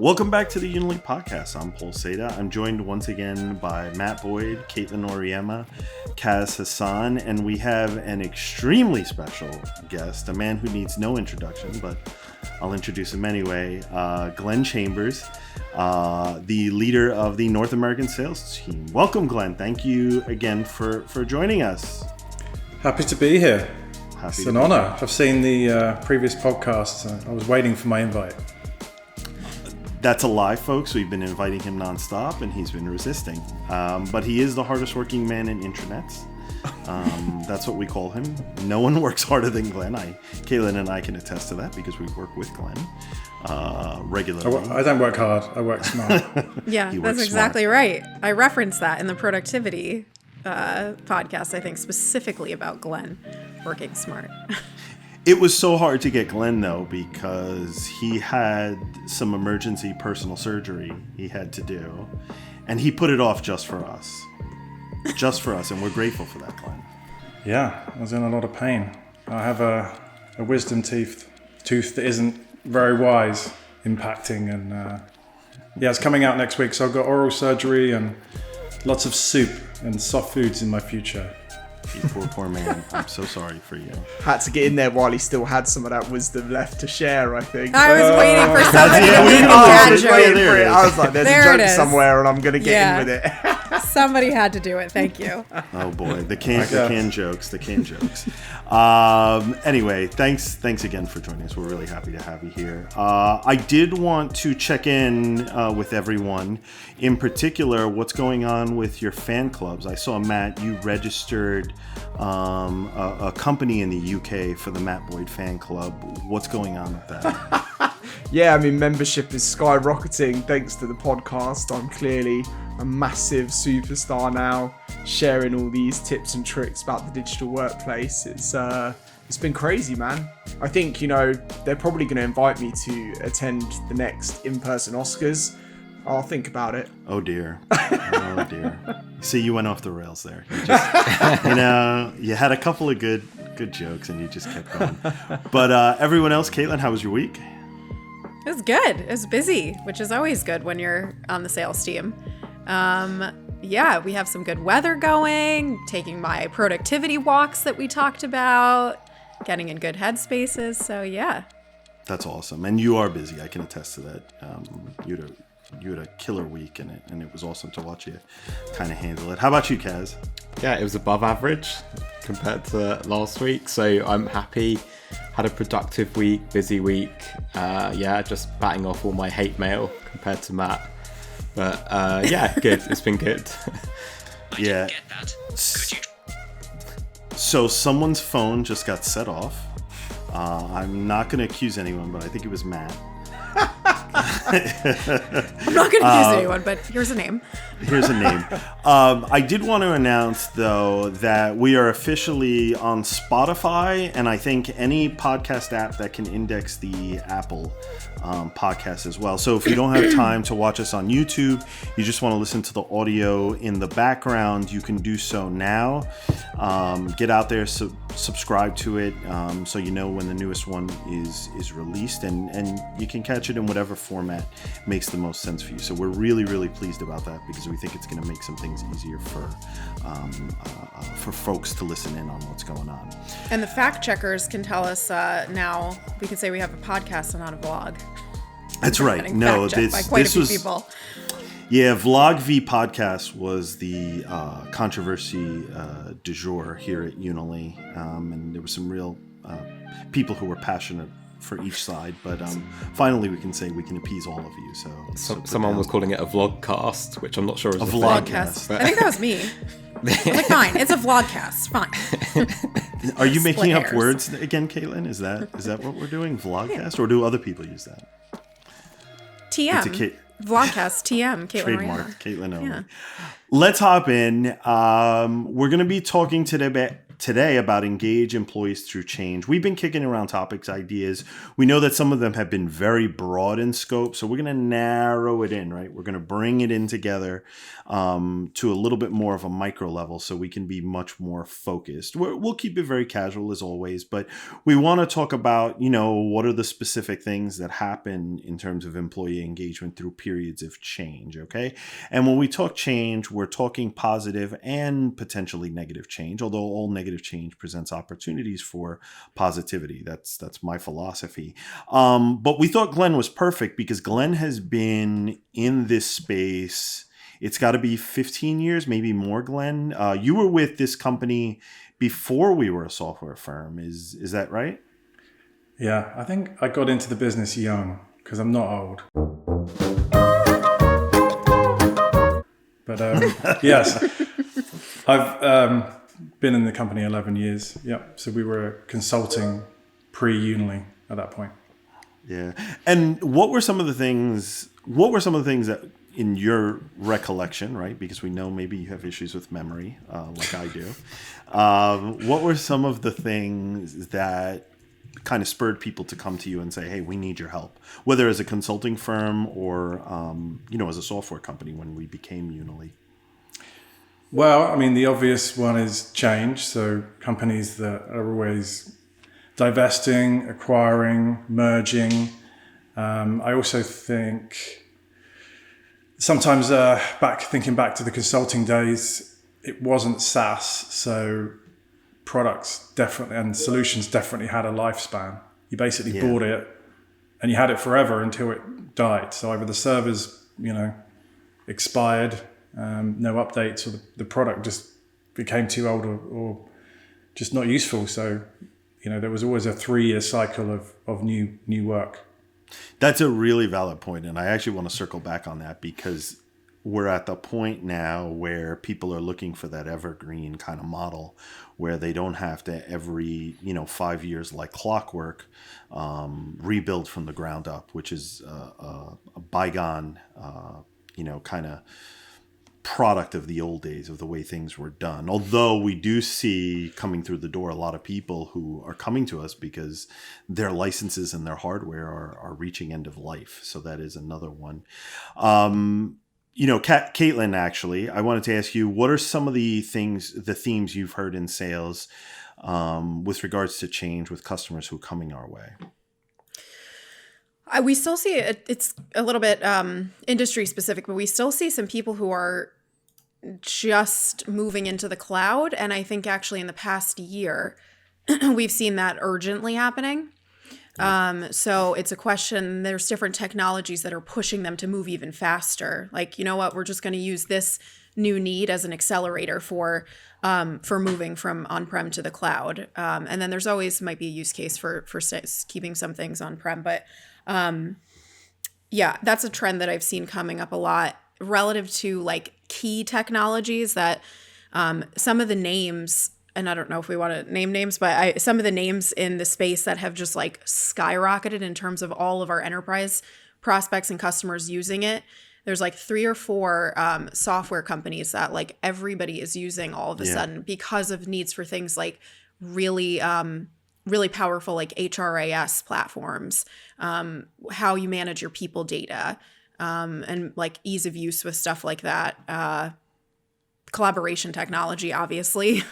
Welcome back to the Unily Podcast. I'm Paul Seda. I'm joined once again by Matt Boyd, Caitlin Oriema, Kaz Hassan, and we have an extremely special guest, a man who needs no introduction, but I'll introduce him anyway. Glenn Chambers, the leader of the North American sales team. Welcome, Glenn. Thank you again for joining us. Happy to be here. It's an honor. I've seen the previous podcasts. I was waiting for my invite. That's a lie, folks. We've been inviting him nonstop, and he's been resisting. But he is the hardest working man in intranets. That's what we call him. No one works harder than Glenn. Caitlin and I can attest to that because we work with Glenn regularly. I don't work hard. I work smart. Yeah, that's exactly right. I referenced that in the productivity podcast, I think, specifically about Glenn working smart. It was so hard to get Glenn, though, because he had some emergency personal surgery he had to do, and he put it off just for us. Just for us, and we're grateful for that, Glenn. Yeah, I was in a lot of pain. I have a wisdom tooth that isn't very wise, impacting, and it's coming out next week, so I've got oral surgery and lots of soup and soft foods in my future. You poor man. I'm so sorry for you. Had to get in there while he still had some of that wisdom left to share, I think. I was waiting for somebody to make a cat joke. I was like, there's a joke somewhere and I'm going to get in with it. Somebody had to do it. Thank you. Oh boy, the can jokes. Anyway, thanks again for joining us. We're really happy to have you here. I did want to check in with everyone. In particular, what's going on with your fan clubs? I saw, Matt, you registered a company in the UK for the Matt Boyd fan club. What's going on with that? Yeah, I mean, membership is skyrocketing thanks to the podcast. I'm clearly a massive superstar now, sharing all these tips and tricks about the digital workplace. It's been crazy, man. I think, they're probably going to invite me to attend the next in-person Oscars. I'll think about it. Oh dear. See, you went off the rails there. You just, you had a couple of good jokes and you just kept going. But everyone else, Caitlin, how was your week? It was good. It was busy, which is always good when you're on the sales team. We have some good weather going, taking my productivity walks that we talked about, getting in good headspaces. So yeah. That's awesome. And you are busy. I can attest to that. You had a killer week in it, and it was awesome to watch you kind of handle it. How about you, Kaz? Yeah, it was above average compared to last week, so I'm happy. Had a productive week, busy week. Just batting off all my hate mail compared to Matt. But good. It's been good. Yeah. So someone's phone just got set off. I'm not going to accuse anyone, but I think it was Matt. I'm not going to accuse anyone, but here's a name. I did want to announce, though, that we are officially on Spotify, and I think any podcast app that can index the Apple podcast as well. So if you don't have time to watch us on YouTube, you just want to listen to the audio in the background, you can do so now. Get out there, subscribe to it, so you know when the newest one is released, and you can catch it in whatever format makes the most sense for you. So we're really, really pleased about that because we think it's going to make some things easier for folks to listen in on what's going on. And the fact checkers can tell us now. We can say we have a podcast and not a vlog. That's right. No, this was people. Yeah, Vlog v Podcast was the controversy du jour here at Unily, and there were some real people who were passionate for each side, but finally we can say we can appease all of you. So someone was calling it a vlogcast, which I'm not sure is a vlogcast. I think that was me. I was like, fine, it's a vlogcast. Fine. Are you making up words again, Caitlin? Is that what we're doing? Vlogcast, or do other people use that? TM. Vlogcast TM. Caitlin trademark. Caitlin only. Yeah. Let's hop in. We're going to be talking today today about engage employees through change. We've been kicking around topics, ideas. We know that some of them have been very broad in scope, so we're going to narrow it in, right? We're going to bring it in together to a little bit more of a micro level so we can be much more focused. We'll keep it very casual as always, but we want to talk about, what are the specific things that happen in terms of employee engagement through periods of change, okay? And when we talk change, we're talking positive and potentially negative change, although all negative change presents opportunities for positivity. That's my philosophy. But we thought Glenn was perfect because Glenn has been in this space. It's got to be 15 years, maybe more, Glenn. You were with this company before we were a software firm. Is that right? Yeah, I think I got into the business young because I'm not old. But yes, I've been in the company 11 years. Yep. So we were consulting pre-Unily at that point. Yeah. And what were some of the things that in your recollection, right? Because we know maybe you have issues with memory, like I do. What were some of the things that kind of spurred people to come to you and say, hey, we need your help, whether as a consulting firm or, as a software company when we became Unily? Well, I mean, the obvious one is change. So companies that are always divesting, acquiring, merging. I also think sometimes thinking back to the consulting days, it wasn't SaaS. So products definitely and solutions definitely had a lifespan. You basically bought it and you had it forever until it died. So either the servers, expired, no updates, or the product just became too old or just not useful. So, there was always a 3-year cycle of new work. That's a really valid point, and I actually want to circle back on that because we're at the point now where people are looking for that evergreen kind of model where they don't have to every 5 years like clockwork rebuild from the ground up, which is a bygone kind of product of the old days of the way things were done. Although we do see coming through the door a lot of people who are coming to us because their licenses and their hardware are reaching end of life. So that is another one. Caitlin, actually, I wanted to ask you, what are some of the themes you've heard in sales with regards to change with customers who are coming our way? We still see it's a little bit industry specific, but we still see some people who are just moving into the cloud. And I think actually in the past year, we've seen that urgently happening. So it's a question, there's different technologies that are pushing them to move even faster. Like, you know what, we're just going to use this new need as an accelerator for moving from on-prem to the cloud. And then there's always might be a use case for keeping some things on-prem, but that's a trend that I've seen coming up a lot relative to like key technologies that some of the names, and I don't know if we want to name names, but some of the names in the space that have just like skyrocketed in terms of all of our enterprise prospects and customers using it. There's like 3 or 4 software companies that like everybody is using all of a sudden because of needs for things like really powerful like HRIS platforms, how you manage your people data, and like ease of use with stuff like that. Collaboration technology, obviously,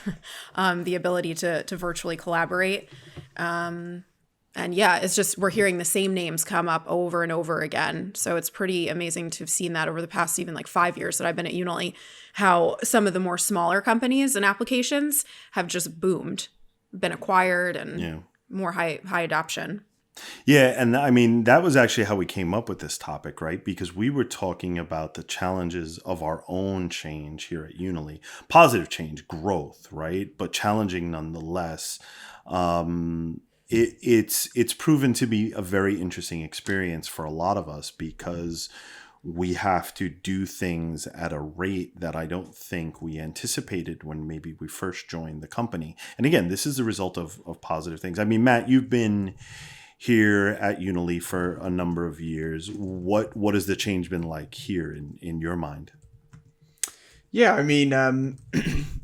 the ability to virtually collaborate. It's just we're hearing the same names come up over and over again. So it's pretty amazing to have seen that over the past even like 5 years that I've been at Unily, how some of the more smaller companies and applications have just boomed, been acquired, and more high adoption. Yeah, and I mean, that was actually how we came up with this topic, right? Because we were talking about the challenges of our own change here at Unily. Positive change, growth, right? But challenging nonetheless. It's proven to be a very interesting experience for a lot of us because we have to do things at a rate that I don't think we anticipated when maybe we first joined the company. And again, this is the result of positive things. I mean, Matt, you've been here at Unily for a number of years. What has the change been like here in your mind? Yeah, I mean,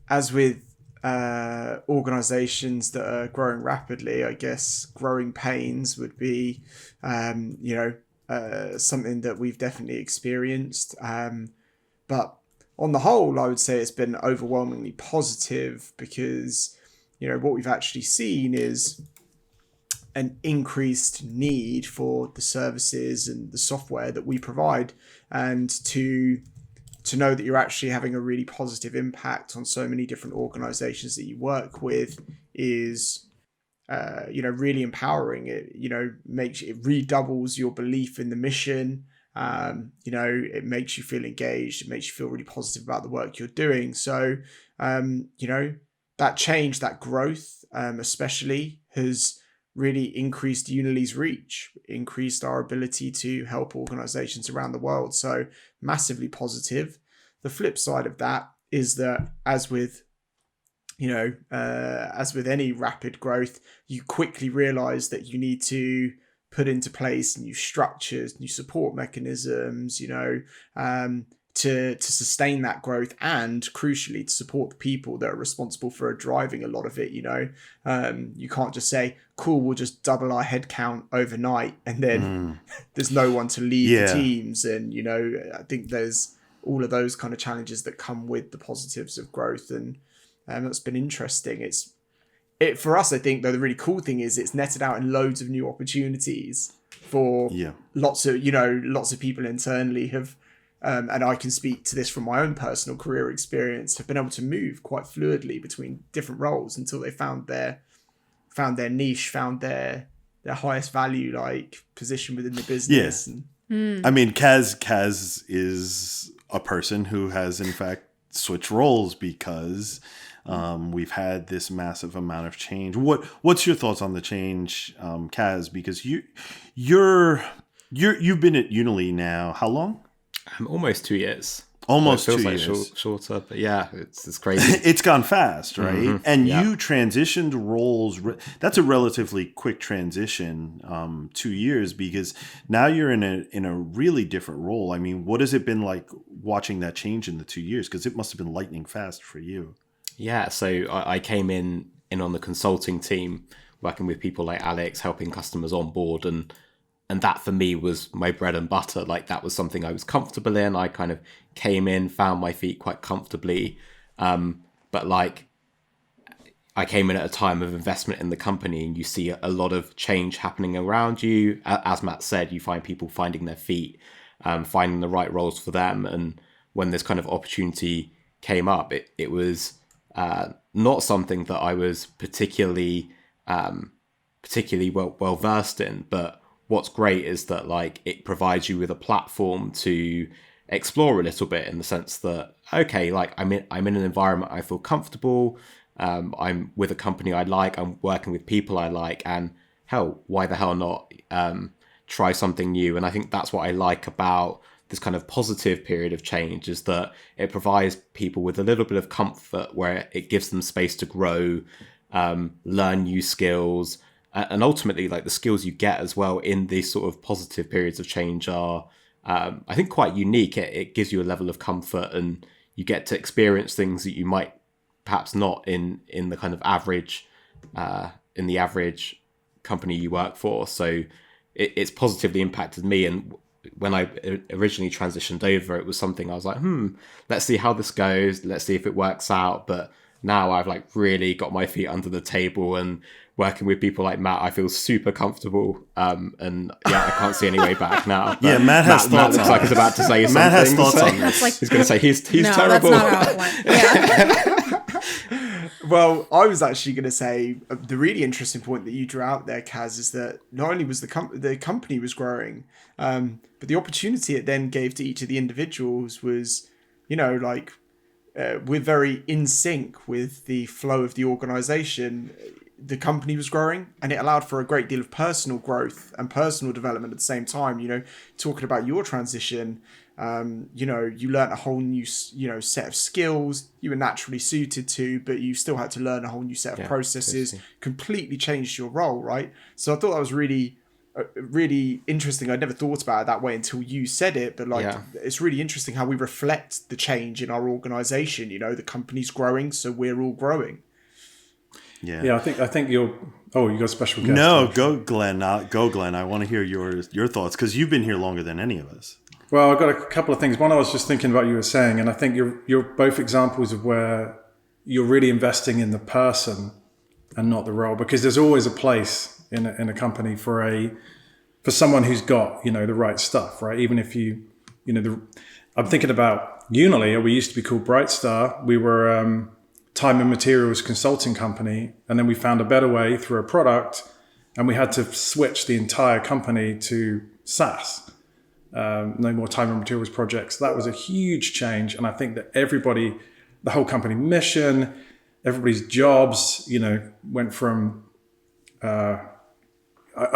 as with organizations that are growing rapidly, I guess growing pains would be, something that we've definitely experienced. But on the whole, I would say it's been overwhelmingly positive because, what we've actually seen is an increased need for the services and the software that we provide, and to know that you're actually having a really positive impact on so many different organizations that you work with is really empowering. It redoubles your belief in the mission. It makes you feel engaged. It makes you feel really positive about the work you're doing. So that change, that growth especially, has really increased Unily's reach, increased our ability to help organizations around the world. So massively positive. The flip side of that is that as with any rapid growth, you quickly realize that you need to put into place new structures, new support mechanisms, to sustain that growth, and crucially to support the people that are responsible for driving a lot of it. You can't just say, cool, we'll just double our headcount overnight and then there's no one to lead the teams. And I think there's all of those kind of challenges that come with the positives of growth, and that's been interesting. For us, I think, though, the really cool thing is it's netted out in loads of new opportunities for lots of people internally have. And I can speak to this from my own personal career experience, have been able to move quite fluidly between different roles until they found their niche, found their highest value position within the business. I mean, Kaz is a person who has in fact switched roles because we've had this massive amount of change. What's your thoughts on the change, Kaz? Because you've been at Unily now how long? Almost 2 years. Almost it feels 2 like years. Shorter, but yeah, it's crazy. It's gone fast, right? Mm-hmm. And you transitioned roles. That's a relatively quick transition, 2 years, because now you're in a really different role. I mean, what has it been like watching that change in the 2 years? Because it must have been lightning fast for you. Yeah, so I came in on the consulting team, working with people like Alex, helping customers on board, and that for me was my bread and butter. That was something I was comfortable in. I kind of came in, found my feet quite comfortably. But I came in at a time of investment in the company, and you see a lot of change happening around you. As Matt said, you find people finding their feet, finding the right roles for them. And when this kind of opportunity came up, it was not something that I was particularly well versed in, but what's great is that it provides you with a platform to explore a little bit, in the sense that, okay, I'm in an environment I feel comfortable. I'm with a company I like. I'm working with people I like, and hell, why the hell not try something new? And I think that's what I like about this kind of positive period of change, is that it provides people with a little bit of comfort, where it gives them space to grow, learn new skills. And ultimately, the skills you get as well in these sort of positive periods of change are, I think, quite unique. It gives you a level of comfort, and you get to experience things that you might perhaps not in the kind of average, in the average company you work for. So it's positively impacted me. And when I originally transitioned over, it was something I was like, let's see how this goes. Let's see if it works out. But now I've really got my feet under the table, and working with people like Matt, I feel super comfortable. And yeah, I can't see any way back now. Yeah, Matt has thoughts. Matt looks like he's about to say something. Matt has thoughts on this. He's going to say he's no, terrible. That's not how it went. Yeah. Well, I was actually going to say the really interesting point that you drew out there, Kaz, is that not only was the company was growing, but the opportunity it then gave to each of the individuals was, we're very in sync with the flow of the organization. The company was growing, and it allowed for a great deal of personal growth and personal development at the same time. Talking about your transition, you learnt a whole new, set of skills you were naturally suited to, but you still had to learn a whole new set of processes, completely changed your role, right? So I thought that was really interesting. I'd never thought about it that way until you said it, but it's really interesting how we reflect the change in our organization. The company's growing, so we're all growing. Yeah. I think you're. Oh, you got a special guest. No, go Glenn. Go Glenn. I want to hear your thoughts because you've been here longer than any of us. Well, I've got a couple of things. One, I was just thinking about what you were saying, and I think you're both examples of where you're really investing in the person and not the role, because there's always a place in a company for someone who's got the right stuff, right? Even if I'm thinking about Unily, or we used to be called Brightstar. We were time and materials consulting company, and then we found a better way through a product, and we had to switch the entire company to SaaS. No more time and materials projects. That was a huge change, and I think that the whole company mission, everybody's jobs, went from a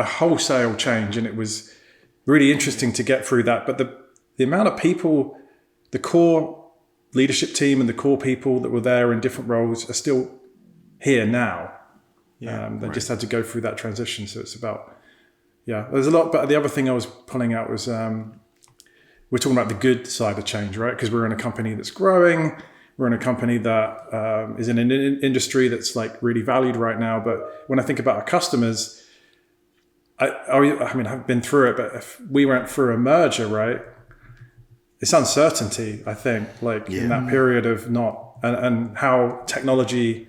wholesale change, and it was really interesting to get through that. But the amount of people, the core leadership team and the core people that were there in different roles are still here now. They just had to go through that transition. So it's about, there's a lot. But the other thing I was pulling out was we're talking about the good side of change, right? Because we're in a company that's growing. We're in a company that is in an industry that's like really valued right now. But when I think about our customers, I mean, I've been through it, but if we went through a merger, right? It's uncertainty, I think, in that period of and how technology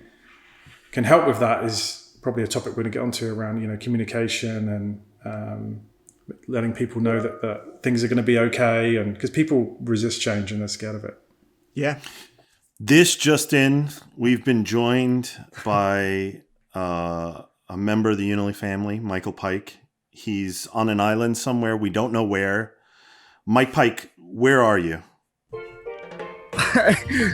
can help with that is probably a topic we're going to get onto around, communication and letting people know that things are going to be okay. And because people resist change and they're scared of it. Yeah. This just in, we've been joined by a member of the Unily family, Michael Pike. He's on an island somewhere. We don't know where. Mike Pike, where are you?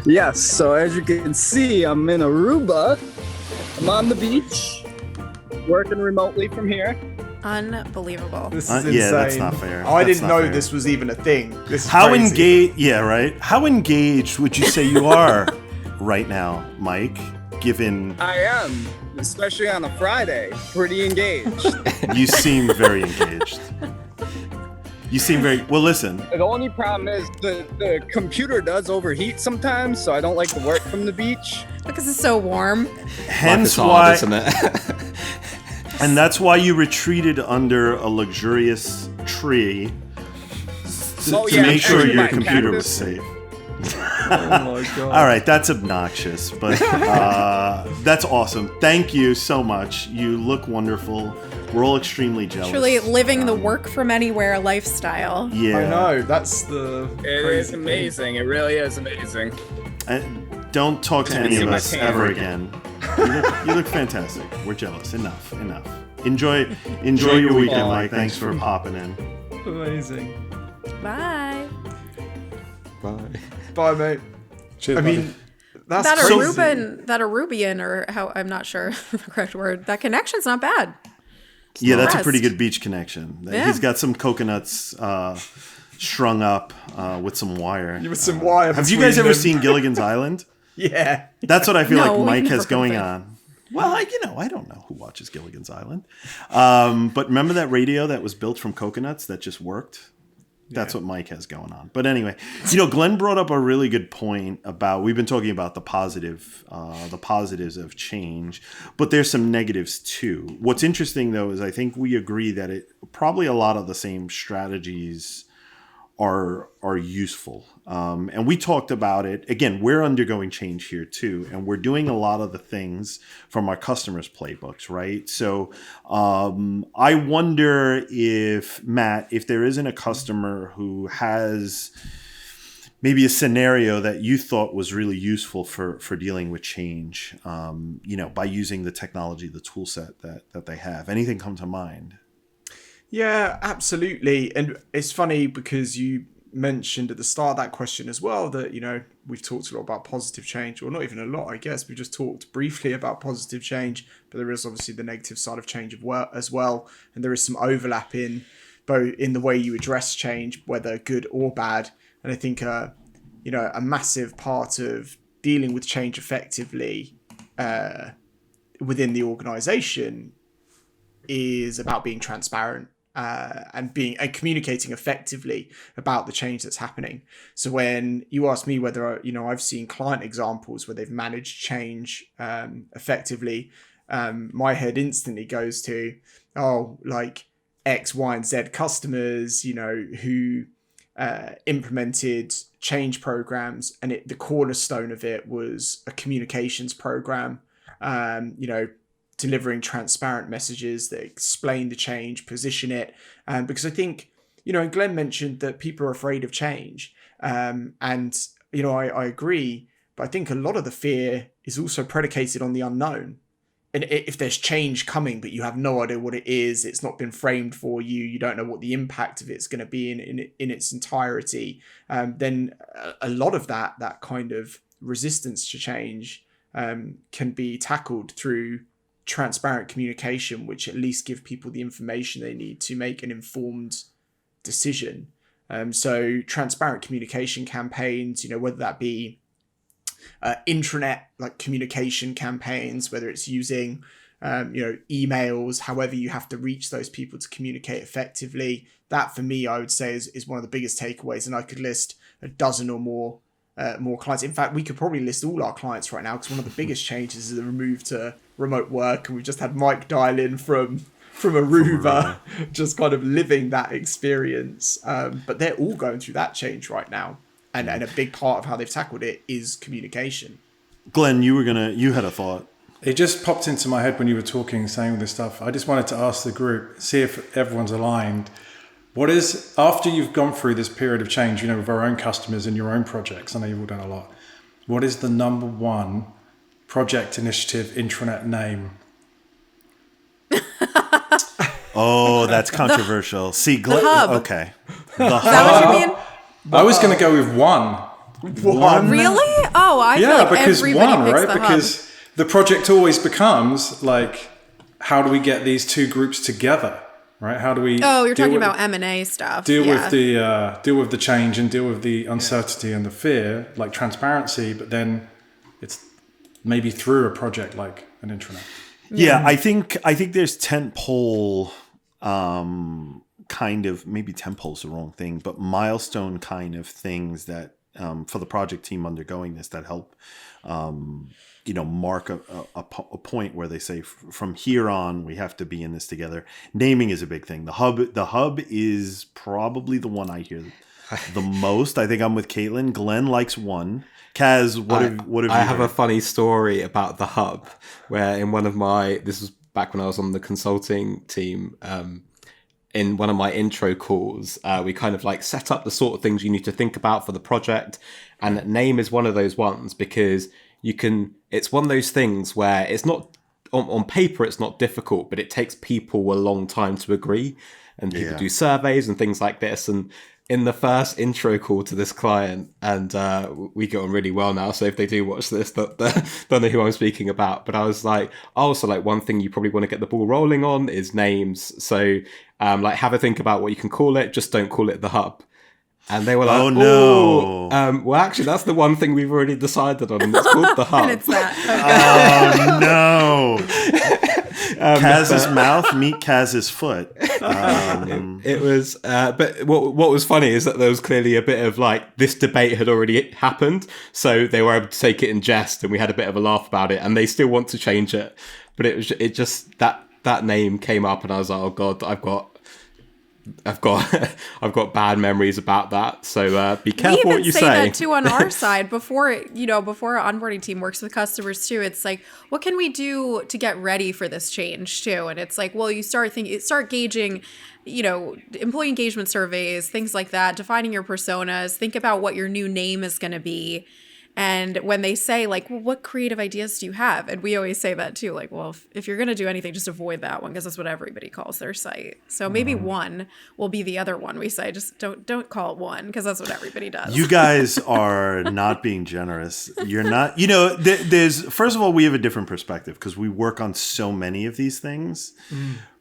Yes, so as you can see, I'm in Aruba. I'm on the beach, working remotely from here. Unbelievable. This is insane. Yeah, that's not fair. I That's didn't not know fair. this was even a thing. This is How crazy. engaged? Yeah, right. How engaged would you say you are right now, Mike? Given I am, especially on a Friday, pretty engaged. you seem very engaged. You seem very well. Listen, The only problem is the computer does overheat sometimes, so I don't like to work from the beach. Because it's so warm. hence Life is why, hard, isn't it? and that's why you retreated under a luxurious tree Oh, to yeah, make sure actually, your my computer was cactus. safe. Oh my god. All right, that's obnoxious, but that's awesome. Thank you so much. You look wonderful. We're all extremely jealous. Truly living the work from anywhere lifestyle. Yeah, I know. That's the. It is crazy thing. amazing. It really is amazing. And don't talk to Can't any see of my us tan. ever again. You look fantastic. We're jealous. Enough. Enjoy your weekend, Mike. Thanks for popping in. Amazing. Bye. Bye. Bye, mate. Cheers, I buddy. mean, that's That crazy. Arubian, or how, I'm not sure the correct word. That connection's not bad. Yeah, that's a Impressed. pretty good beach connection. Yeah. He's got some coconuts strung up with some wire. With some wire. Have you guys between ever them. seen Gilligan's Island? Yeah. That's what I feel No, like we've Mike never has going heard of it. on. Well, I don't know who watches Gilligan's Island. But remember that radio that was built from coconuts that just worked? That's what Mike has going on. But anyway, Glenn brought up a really good point about, we've been talking about the positives of change, but there's some negatives too. What's interesting though is I think we agree that probably a lot of the same strategies are useful. And we talked about it. Again, we're undergoing change here too. And we're doing a lot of the things from our customers' playbooks, right? So I wonder if, Matt, if there isn't a customer who has maybe a scenario that you thought was really useful for dealing with change, by using the technology, the tool set that they have. Anything come to mind? Yeah, absolutely. And it's funny because you mentioned at the start of that question as well that, we've talked a lot about positive change, or not even a lot, I guess. We just talked briefly about positive change, but there is obviously the negative side of change as well. And there is some overlap in both in the way you address change, whether good or bad. And I think, a massive part of dealing with change effectively within the organization is about being transparent. And communicating effectively about the change that's happening. So when you ask me whether I've seen client examples where they've managed change effectively, my head instantly goes to, oh, like X, Y, and Z customers, you know, who implemented change programs, and the cornerstone of it was a communications program, you know, delivering transparent messages that explain the change, position it. Because I think, you know, and Glenn mentioned that people are afraid of change. And, you know, I agree, but I think a lot of the fear is also predicated on the unknown. And if there's change coming, but you have no idea what it is, it's not been framed for you, you don't know what the impact of it's going to be in its entirety, then a lot of that kind of resistance to change can be tackled through transparent communication, which at least give people the information they need to make an informed decision. So transparent communication campaigns, you know, whether that be intranet like communication campaigns, whether it's using you know, emails, however you have to reach those people to communicate effectively. That for me, I would say is one of the biggest takeaways, and I could list a dozen or more clients. In fact, we could probably list all our clients right now, because one of the biggest changes is the move to remote work, and we've just had Mike dial in from Aruba, just kind of living that experience. But they're all going through that change right now. And a big part of how they've tackled it is communication. Glenn, you had a thought. It just popped into my head when you were talking, saying all this stuff. I just wanted to ask the group, see if everyone's aligned. What is, after you've gone through this period of change, you know, with our own customers and your own projects, I know you've all done a lot. What is the number one project initiative intranet name? Oh, that's controversial. See, Glenn, Hub. okay. The Is that what you mean? I was going to go with one. One? Really? Oh, I feel like because everybody one, picks right? the Because the project always becomes like, how do we get these two groups together, right? How do we? Oh, you're talking about M&A stuff. Deal with the change and deal with the uncertainty and the fear, like transparency. But then it's maybe through a project like an intranet. Yeah, I think there's tentpole kind of, maybe tentpole is the wrong thing, but milestone kind of things that for the project team undergoing this that help you know, mark a point where they say from here on we have to be in this together. Naming is a big thing. The hub is probably the one I hear the most. I think I'm with Caitlin. Glenn likes one. Kaz, what have you I have heard? a funny story about the hub, where in one of my, this was back when I was on the consulting team, in one of my intro calls, we kind of like set up the sort of things you need to think about for the project. And name is one of those ones, because it's one of those things where it's not, on paper, it's not difficult, but it takes people a long time to agree. And people do surveys and things like this. And in the first intro call to this client, and we get on really well now, so if they do watch this, don't know who I'm speaking about, but I was like, also, like, one thing you probably want to get the ball rolling on is names. So like, have a think about what you can call it, just don't call it the hub. And they were like, oh no. Well, actually, that's the one thing we've already decided on, and it's called the hub. And it's that. Oh no. Kaz's mouth, meet Kaz's foot. It was, but what was funny is that there was clearly a bit of like, this debate had already happened, so they were able to take it in jest, and we had a bit of a laugh about it, and they still want to change it, but it just that name came up, and I was like, oh god, I've got bad memories about that. So be careful what you say. We even say that too on our side before our onboarding team works with customers too. It's like, what can we do to get ready for this change too? And it's like, well, you start gauging, employee engagement surveys, things like that, defining your personas, think about what your new name is going to be. And when they say like, well, what creative ideas do you have? And we always say that too. Like, well, if you're going to do anything, just avoid that one, because that's what everybody calls their site. So maybe one will be the other one we say. Just don't call it one, because that's what everybody does. You guys are not being generous. You're not, there's, first of all, we have a different perspective because we work on so many of these things.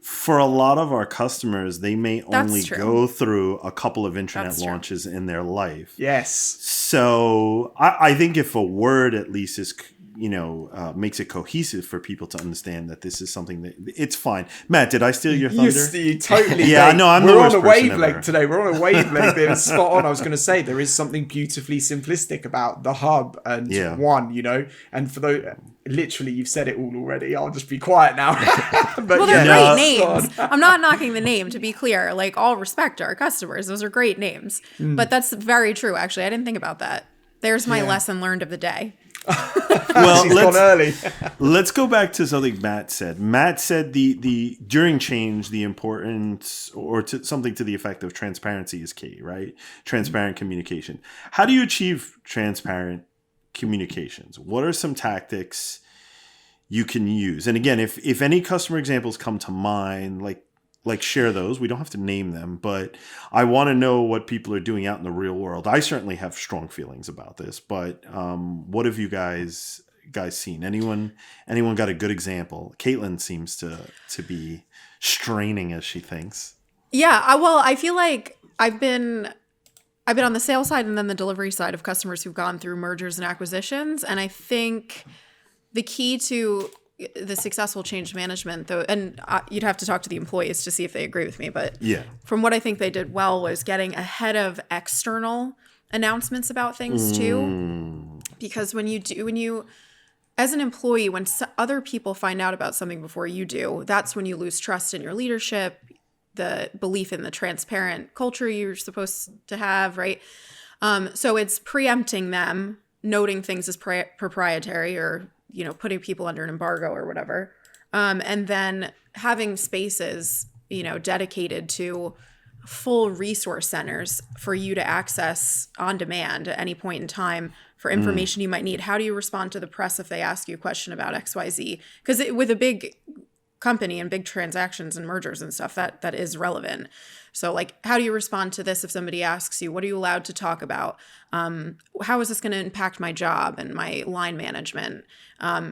For a lot of our customers, they may only go through a couple of intranet launches in their life. Yes. So I think if a word at least is makes it cohesive for people to understand that this is something that it's fine. Matt, did I steal your thunder? You totally. Yeah, no, I'm We're the on worst a person wavelength ever. today. We're on a wavelength. It was spot on. I was going to say there is something beautifully simplistic about the hub and one, and for those, literally, you've said it all already. I'll just be quiet now. But Well, they're No. great names. I'm not knocking the name, to be clear. Like, all respect to our customers. Those are great names. But that's very true, actually. I didn't think about that. There's my lesson learned of the day. Well, She's gone early. let's go back to something Matt said. Matt said the during change, the importance something to the effect of transparency is key, right? Transparent communication. How do you achieve transparent communications? What are some tactics you can use? And again, if any customer examples come to mind, like share those. We don't have to name them, but I want to know what people are doing out in the real world. I certainly have strong feelings about this, but what have you guys seen? Anyone got a good example? Caitlin seems to be straining as she thinks. Yeah, I feel like I've been on the sales side and then the delivery side of customers who've gone through mergers and acquisitions, and I think the key to the successful change management, though, and you'd have to talk to the employees to see if they agree with me, but from what I think they did well was getting ahead of external announcements about things too. Because when you as an employee, when other people find out about something before you do, that's when you lose trust in your leadership, the belief in the transparent culture you're supposed to have, right? So it's preempting them, noting things as proprietary, or putting people under an embargo or whatever. And then having spaces, dedicated to full resource centers for you to access on demand at any point in time for information you might need. How do you respond to the press if they ask you a question about XYZ? Because with a big company and big transactions and mergers and stuff, that is relevant. So how do you respond to this if somebody asks you, what are you allowed to talk about? How is this going to impact my job and my line management?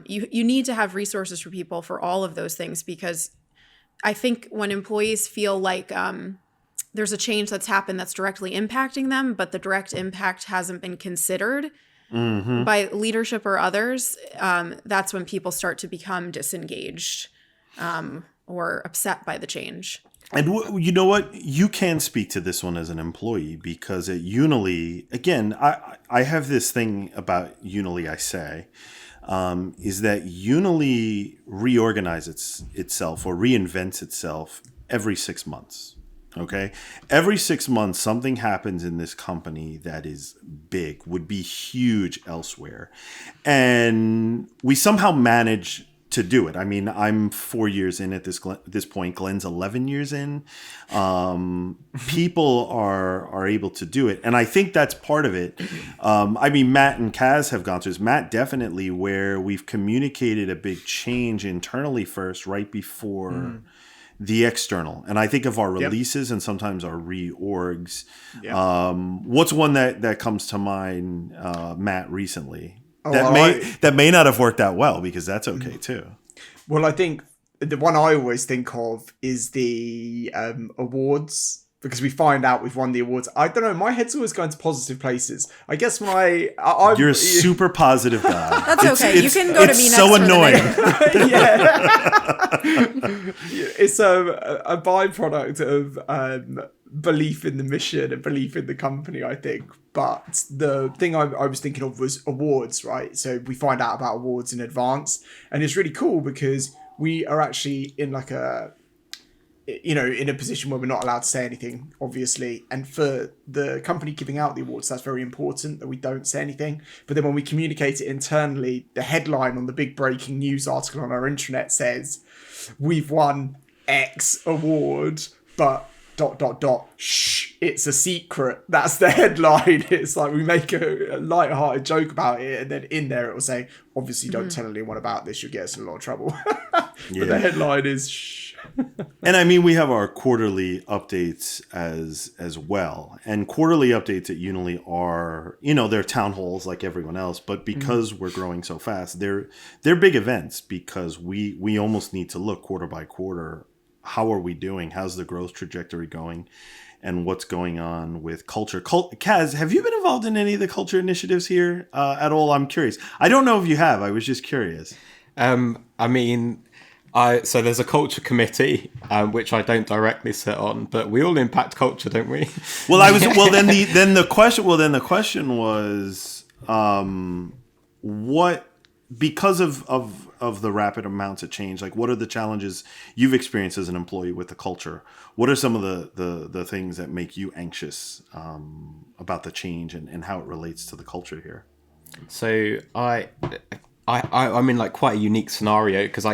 You need to have resources for people for all of those things, because I think when employees feel like there's a change that's happened that's directly impacting them, but the direct impact hasn't been considered by leadership or others, that's when people start to become disengaged or upset by the change. And you know what? You can speak to this one as an employee, because at Unily, again, I have this thing about Unily I say, is that Unily reorganizes itself or reinvents itself every 6 months. Okay? Every 6 months, something happens in this company that is big, would be huge elsewhere. And we somehow manage to do it. I mean, I'm 4 years in at this point. Glenn's 11 years in. People are able to do it, and I think that's part of it. I mean, Matt and Kaz have gone through this. Matt definitely, where we've communicated a big change internally first, right before the external. And I think of our releases and sometimes our reorgs. What's one that comes to mind, Matt, recently? That may not have worked out well, because that's okay too. Well, I think the one I always think of is the awards, because we find out we've won the awards. I don't know, my head's always going to positive places. I guess You're a super positive guy. That's okay. You can go to me next. It's so annoying. It's a byproduct of belief in the mission and belief in the company, I think. But the thing I was thinking of was awards, right? So we find out about awards in advance, and it's really cool because we are actually in in a position where we're not allowed to say anything, obviously. And for the company giving out the awards, that's very important that we don't say anything. But then when we communicate it internally, the headline on the big breaking news article on our intranet says, "We've won X award, but ... shh, it's a secret." That's the headline. It's like we make a light-hearted joke about it, and then in there it will say, "Obviously don't tell anyone about this, you'll get us in a lot of trouble." But the headline is shh. And I mean, we have our quarterly updates as well. And quarterly updates at Unily are, they're town halls like everyone else, but because we're growing so fast, they're big events, because we almost need to look quarter by quarter how are we doing? How's the growth trajectory going? And what's going on with culture? Kaz, have you been involved in any of the culture initiatives here at all? I'm curious. I don't know if you have. I was just curious. I mean, so there's a culture committee, which I don't directly sit on, but we all impact culture, don't we? Then the question was, what, because of the rapid amounts of change, like what are the challenges you've experienced as an employee with the culture? What are some of the things that make you anxious about the change and how it relates to the culture here? So I'm in like quite a unique scenario because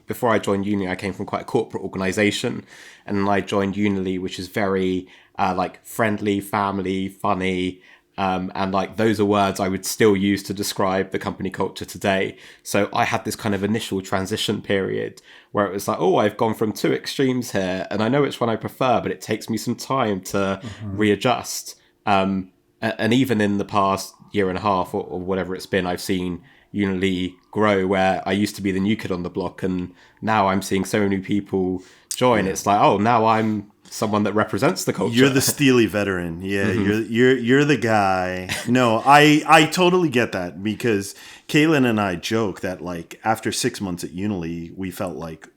before I joined Unily, I came from quite a corporate organization, and I joined Unily, which is very like friendly, family, funny. And like those are words I would still use to describe the company culture today. So I had this kind of initial transition period where it was like, oh, I've gone from two extremes here, and I know which one I prefer, but it takes me some time to readjust. And even in the past year and a half or whatever it's been, I've seen Unily grow, where I used to be the new kid on the block, and now I'm seeing so many people join. It's like, oh, now I'm someone that represents the culture. You're the steely veteran. Yeah, you're the guy. No, I totally get that, because Kaylin and I joke that like after 6 months at Unily, we felt like,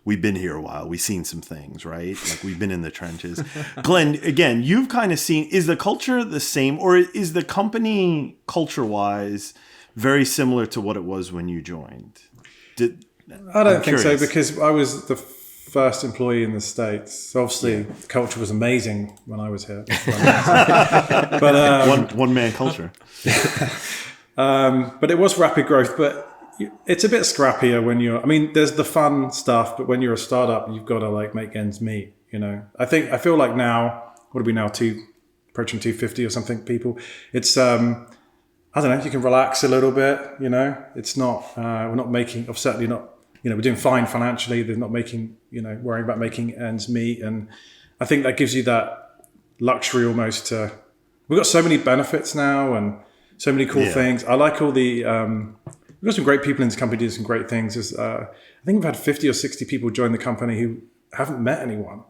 we've been here a while. We've seen some things, right? Like we've been in the trenches. Glenn, again, you've kind of seen, is the culture the same, or is the company culture-wise very similar to what it was when you joined? I don't think so, because I was the first employee in the States. So obviously the culture was amazing when I was here. But one man culture. But it was rapid growth, but it's a bit scrappier when there's the fun stuff, but when you're a startup, you've got to like make ends meet, I feel like now, what are we now, approaching 250 or something people? It's, I don't know, you can relax a little bit, it's not, we're not making, or certainly not, we're doing fine financially. They're not making, worrying about making ends meet. And I think that gives you that luxury almost to, we've got so many benefits now and so many cool things. I like all the, we've got some great people in this company doing some great things. I think we've had 50 or 60 people join the company who haven't met anyone,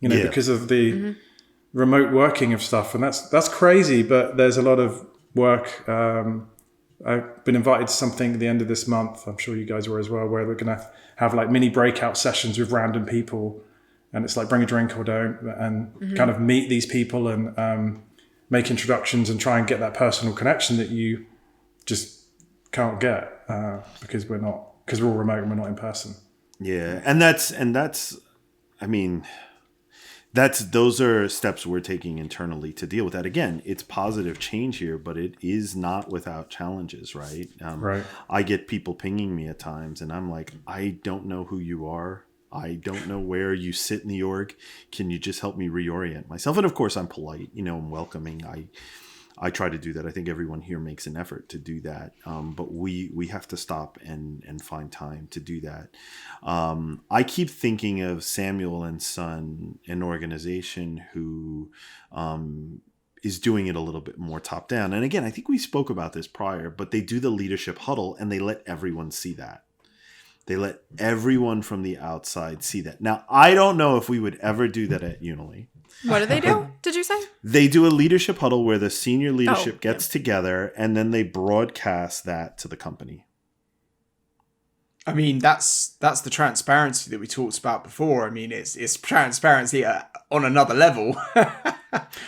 because of the remote working of stuff. And that's crazy, but there's a lot of work. I've been invited to something at the end of this month. I'm sure you guys were as well, where we're going to have like mini breakout sessions with random people. And it's like bring a drink or don't, and kind of meet these people and make introductions and try and get that personal connection that you just can't get because we're all remote and we're not in person. Yeah. And those are steps we're taking internally to deal with that. Again, it's positive change here, but it is not without challenges, right? Right. I get people pinging me at times, and I'm like, I don't know who you are. I don't know where you sit in the org. Can you just help me reorient myself? And of course, I'm polite, and welcoming. I try to do that. I think everyone here makes an effort to do that. But we have to stop and find time to do that. I keep thinking of Samuel and Son, an organization who is doing it a little bit more top down. And again, I think we spoke about this prior, but they do the leadership huddle and they let everyone see that. They let everyone from the outside see that. Now, I don't know if we would ever do that at Unily. What do they do? Did you say? They do a leadership huddle where the senior leadership gets together and then they broadcast that to the company. I mean, that's the transparency that we talked about before. I mean, it's transparency on another level.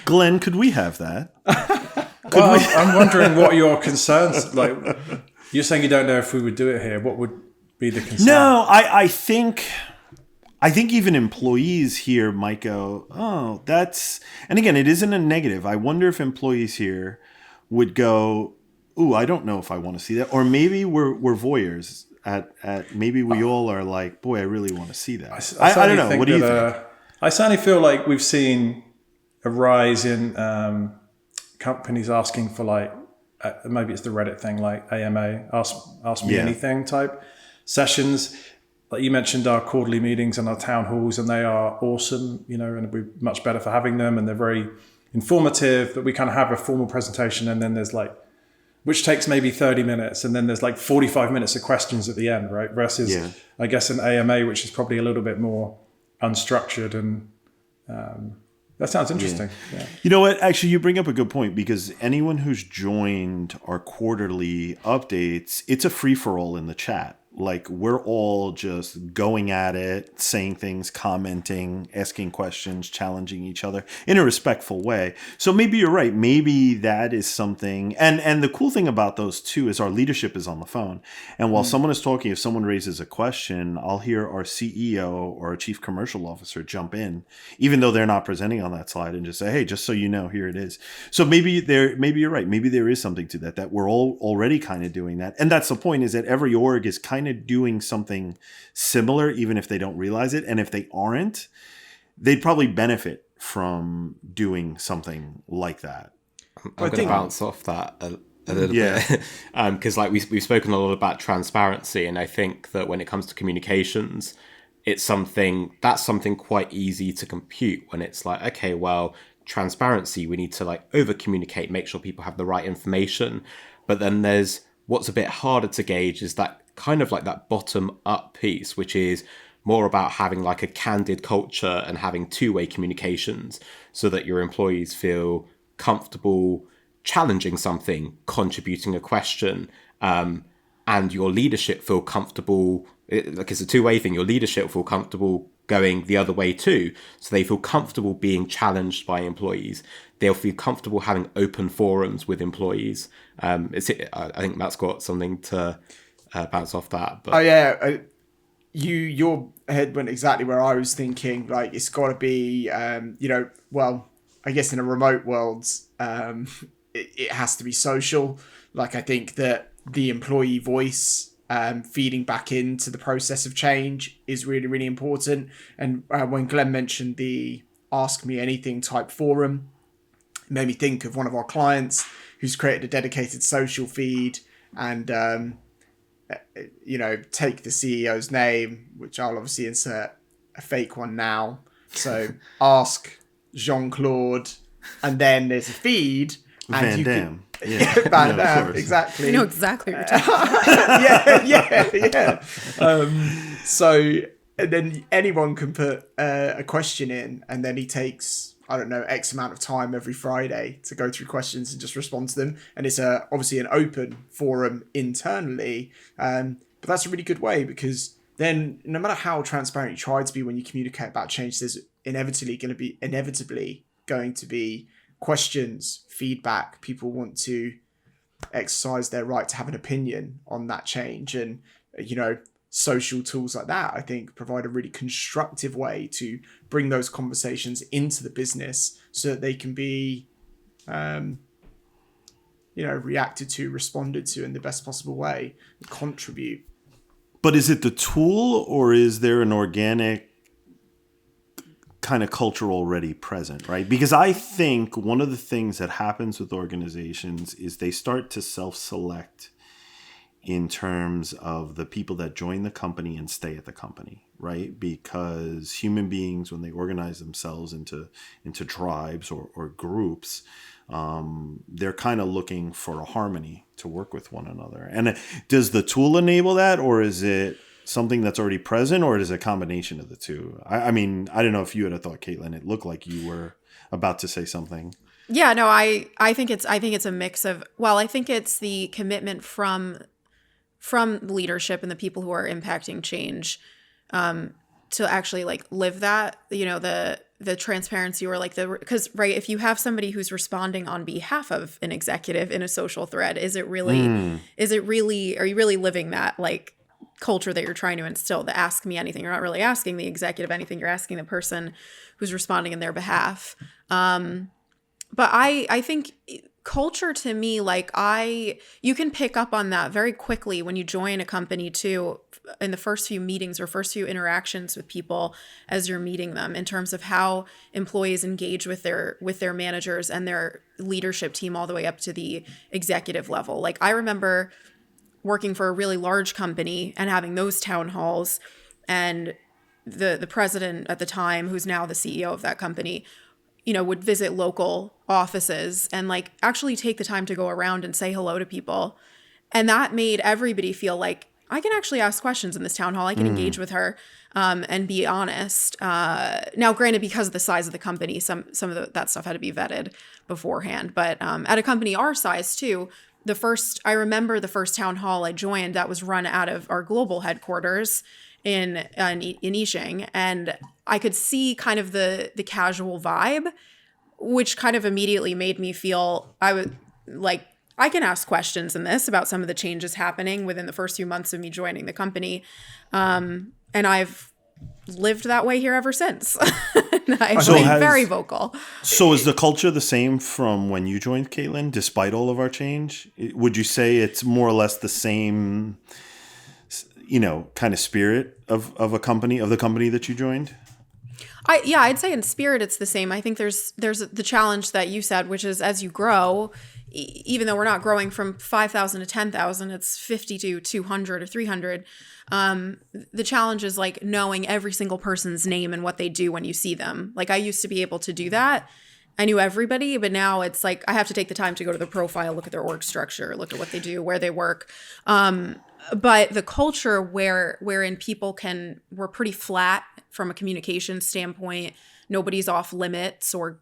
Glenn, could we have that? I'm wondering what your concerns, like, you're saying you don't know if we would do it here. What would be the concern? No, I think even employees here might go, oh, that's... And again, it isn't a negative. I wonder if employees here would go, ooh, I don't know if I want to see that. Or maybe we're voyeurs at maybe we all are like, boy, I really want to see that. I don't know. What do you think? I certainly feel like we've seen a rise in companies asking for like, maybe it's the Reddit thing, like AMA, ask me anything type sessions. Like you mentioned, our quarterly meetings and our town halls, and they are awesome, and we're much better for having them, and they're very informative, but we kind of have a formal presentation, and then there's like which takes maybe 30 minutes, and then there's like 45 minutes of questions at the end, right? Versus, I guess, an AMA, which is probably a little bit more unstructured, and that sounds interesting. Yeah. You know what? Actually, you bring up a good point, because anyone who's joined our quarterly updates, it's a free-for-all in the chat. Like, we're all just going at it, saying things, commenting, asking questions, challenging each other in a respectful way. So maybe you're right. Maybe that is something. And the cool thing about those too is our leadership is on the phone. And while someone is talking, if someone raises a question, I'll hear our CEO or our chief commercial officer jump in, even though they're not presenting on that slide, and just say, hey, just so you know, here it is. So maybe you're right. Maybe there is something to that we're all already kind of doing that. And that's the point, is that every org is kind of doing something similar, even if they don't realize it. And if they aren't, they'd probably benefit from doing something like that. I'm going to bounce off that a little bit, because like we've spoken a lot about transparency, and I think that when it comes to communications, that's something quite easy to compute. When it's like, okay, well, transparency, we need to like over communicate, make sure people have the right information. But then there's what's a bit harder to gauge is that kind of like that bottom up piece, which is more about having like a candid culture and having two-way communications, so that your employees feel comfortable challenging something, contributing a question, and your leadership feel comfortable. Like, it's a two-way thing. Your leadership feel comfortable going the other way too, so they feel comfortable being challenged by employees. They'll feel comfortable having open forums with employees. I think Matt's got something to bounce off that. But your head went exactly where I was thinking. Like, it's got to be, well, I guess in a remote world, it has to be social. Like, I think that the employee voice feeding back into the process of change is really, really important. And when Glenn mentioned the Ask Me Anything type forum, it made me think of one of our clients who's created a dedicated social feed, and take the CEO's name, which I'll obviously insert a fake one now. So Ask Jean-Claude, and then there's a feed. Van Damme. Van Damme, exactly. You know exactly what you're talking about. Yeah. So, and then anyone can put a question in, and then he takes, I don't know, X amount of time every Friday to go through questions and just respond to them. And it's obviously an open forum internally. But that's a really good way, because then no matter how transparent you try to be when you communicate about change, there's inevitably going to be questions, feedback. People want to exercise their right to have an opinion on that change. And, social tools like that, I think, provide a really constructive way to bring those conversations into the business, so that they can be, reacted to, responded to in the best possible way, and contribute. But is it the tool, or is there an organic kind of culture already present, right? Because I think one of the things that happens with organizations is they start to self-select in terms of the people that join the company and stay at the company, right? Because human beings, when they organize themselves into tribes or groups, they're kind of looking for a harmony to work with one another. And does the tool enable that, or is it something that's already present, or is it a combination of the two? I mean, I don't know if you had a thought, Caitlin. It looked like you were about to say something. Yeah, no, I think it's a mix of, well, I think it's the commitment from leadership and the people who are impacting change, to actually like live that, the transparency, or like because right, if you have somebody who's responding on behalf of an executive in a social thread, are you really living that like culture that you're trying to instill, the ask me anything? You're not really asking the executive anything, you're asking the person who's responding in their behalf. But I think culture, to me, you can pick up on that very quickly when you join a company too, in the first few meetings or first few interactions with people as you're meeting them, in terms of how employees engage with their managers and their leadership team all the way up to the executive level. Like, I remember working for a really large company and having those town halls, and the president at the time, who's now the CEO of that company, would visit local offices and like actually take the time to go around and say hello to people. And that made everybody feel like I can actually ask questions in this town hall. I can engage with her and be honest. Now, granted, because of the size of the company, some of that stuff had to be vetted beforehand. But at a company our size too, I remember the first town hall I joined that was run out of our global headquarters in Yixing, and I could see kind of the casual vibe, which kind of immediately made me feel I can ask questions in this about some of the changes happening within the first few months of me joining the company. And I've lived that way here ever since. I've been very vocal. So is the culture the same from when you joined, Caitlin, despite all of our change? Would you say it's more or less the same, kind of spirit of the company that you joined? I'd say in spirit it's the same. I think there's the challenge that you said, which is as you grow, even though we're not growing from 5,000 to 10,000, it's 50 to 200 or 300. The challenge is like knowing every single person's name and what they do when you see them. Like I used to be able to do that. I knew everybody, but now it's like I have to take the time to go to their profile, look at their org structure, look at what they do, where they work. But the culture wherein people we're pretty flat from a communication standpoint. Nobody's off limits or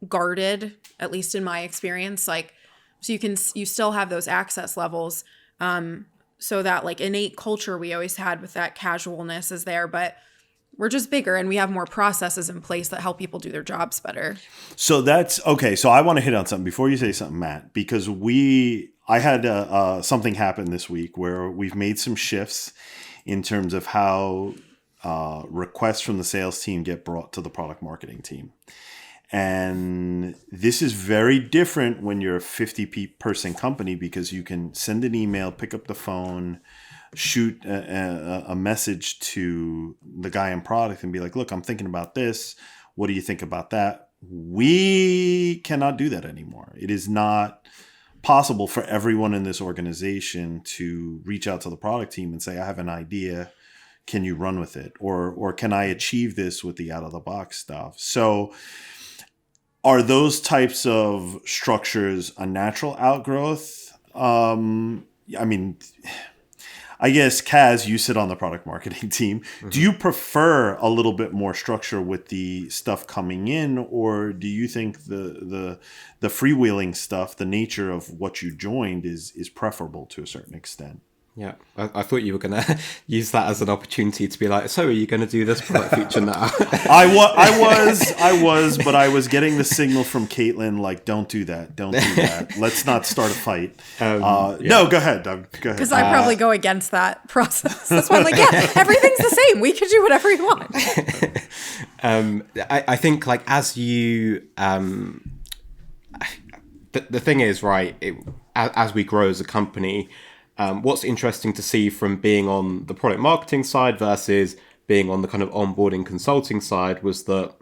guarded, at least in my experience. Like, so you still have those access levels. So that like innate culture we always had with that casualness is there, but we're just bigger and we have more processes in place that help people do their jobs better. So that's okay. So I want to hit on something before you say something, Matt, because I had something happen this week where we've made some shifts in terms of how requests from the sales team get brought to the product marketing team. And this is very different when you're a 50-person company because you can send an email, pick up the phone, shoot a message to the guy in product and be like, look, I'm thinking about this. What do you think about that? We cannot do that anymore. It is not possible for everyone in this organization to reach out to the product team and say, I have an idea. Can you run with it? Or can I achieve this with the out-of-the-box stuff? So are those types of structures a natural outgrowth? I mean, I guess, Kaz, you sit on the product marketing team. Mm-hmm. Do you prefer a little bit more structure with the stuff coming in, or do you think the freewheeling stuff, the nature of what you joined, is preferable to a certain extent? Yeah, I thought you were going to use that as an opportunity to be like, so are you going to do this product feature now? I was, but I was getting the signal from Caitlin, like, don't do that. Let's not start a fight. No, go ahead, Doug. Go ahead. Because I probably go against that process. That's why I'm like, yeah, everything's the same. We could do whatever we want. I think, like, as you... the thing is, right, as we grow as a company... what's interesting to see from being on the product marketing side versus being on the kind of onboarding consulting side was that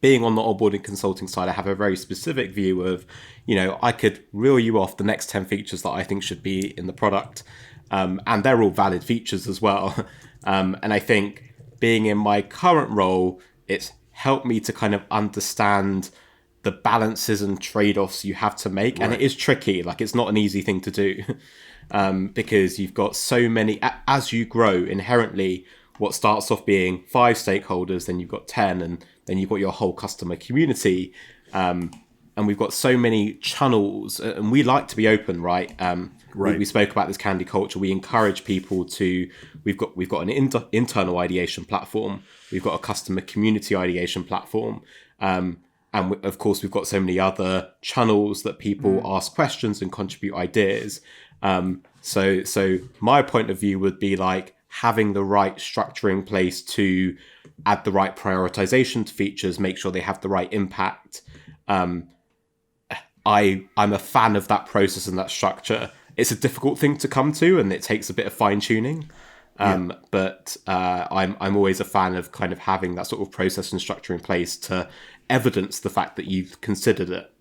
being on the onboarding consulting side, I have a very specific view of, I could reel you off the next 10 features that I think should be in the product. And they're all valid features as well. And I think being in my current role, it's helped me to kind of understand the balances and trade-offs you have to make. Right. And it is tricky. Like, it's not an easy thing to do. Because you've got so many, as you grow inherently, what starts off being 5 stakeholders, then you've got 10, and then you've got your whole customer community. And we've got so many channels, and we like to be open, right? Right. We spoke about this candy culture. We encourage people to, we've got an internal ideation platform. We've got a customer community ideation platform. And of course, we've got so many other channels that people ask questions and contribute ideas. So my point of view would be like having the right structure in place to add the right prioritization to features, make sure they have the right impact. I'm a fan of that process and that structure. It's a difficult thing to come to, and it takes a bit of fine tuning. But I'm always a fan of kind of having that sort of process and structure in place to evidence the fact that you've considered it.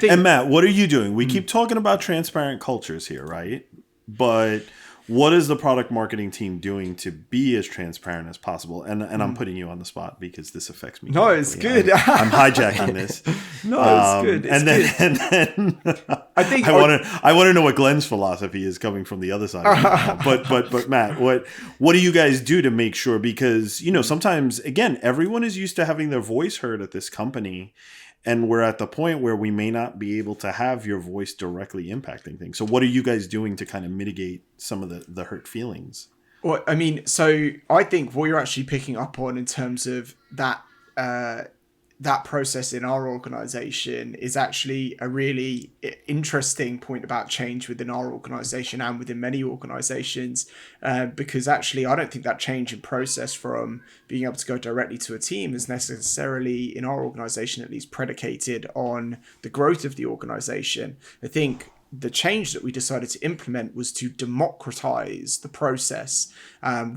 And Matt, what are you doing? We keep talking about transparent cultures here, right? But what is the product marketing team doing to be as transparent as possible? And I'm putting you on the spot because this affects me. No, it's good. I'm hijacking this. No, it's good. It's and then I think I want to know what Glenn's philosophy is coming from the other side. But Matt, what do you guys do to make sure? Because sometimes again, everyone is used to having their voice heard at this company. And we're at the point where we may not be able to have your voice directly impacting things. So what are you guys doing to kind of mitigate some of the hurt feelings? Well, I mean, so I think what you're actually picking up on in terms of that that process in our organization is actually a really interesting point about change within our organization and within many organizations, because actually I don't think that change in process from being able to go directly to a team is necessarily, in our organization at least, predicated on the growth of the organization. I think the change that we decided to implement was to democratize the process.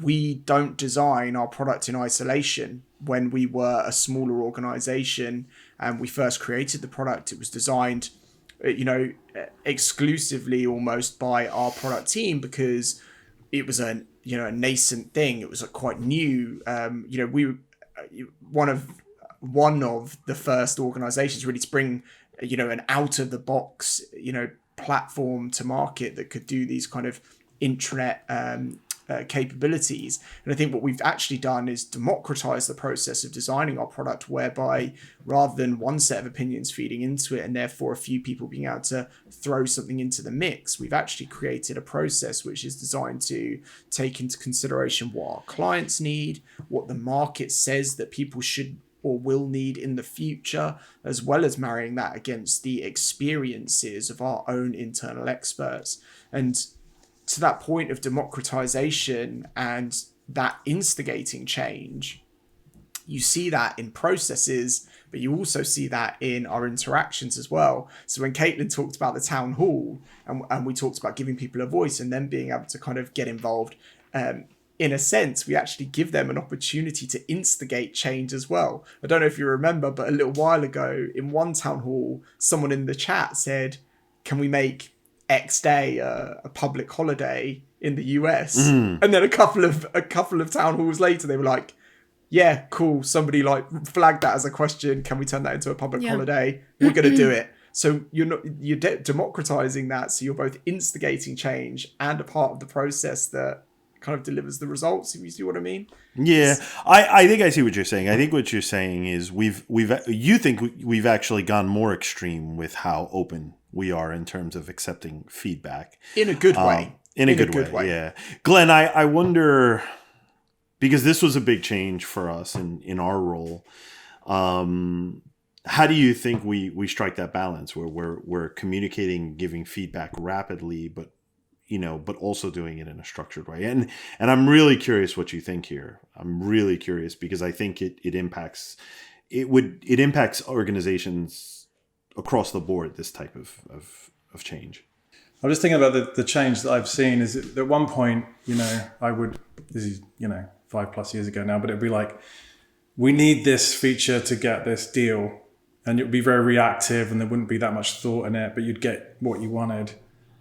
We don't design our product in isolation. When we were a smaller organization and we first created the product, it was designed, exclusively almost by our product team because it was a nascent thing. It was quite new. We were one of the first organizations really to bring, an out of the box, platform to market that could do these kind of intranet capabilities. And I think what we've actually done is democratize the process of designing our product, whereby rather than one set of opinions feeding into it and therefore a few people being able to throw something into the mix, we've actually created a process which is designed to take into consideration what our clients need, what the market says that people should or will need in the future, as well as marrying that against the experiences of our own internal experts. And to that point of democratization and that instigating change, you see that in processes, but you also see that in our interactions as well. So when Caitlin talked about the town hall and we talked about giving people a voice and then being able to kind of get involved, in a sense, we actually give them an opportunity to instigate change as well. I don't know if you remember, but a little while ago in one town hall, someone in the chat said, can we make X day a public holiday in the US? And then a couple of town halls later, they were like, yeah, cool. Somebody flagged that as a question. Can we turn that into a public holiday? We're going to do it. So you're democratizing that. So you're both instigating change and a part of the process that kind of delivers the results, if you see what I mean. Yeah, I think I see what you're saying. I think what you're saying is you think we've actually gone more extreme with how open we are in terms of accepting feedback. In a good way. In a good way, yeah. Glenn, I wonder, because this was a big change for us in our role, how do you think we strike that balance where we're communicating, giving feedback rapidly, but also doing it in a structured way? And I'm really curious what you think here. I'm really curious because I think it impacts organizations across the board, this type of change. I'm just thinking about the change that I've seen is at one point, this is 5+ years ago now, but it'd be like, we need this feature to get this deal, and it would be very reactive and there wouldn't be that much thought in it, but you'd get what you wanted.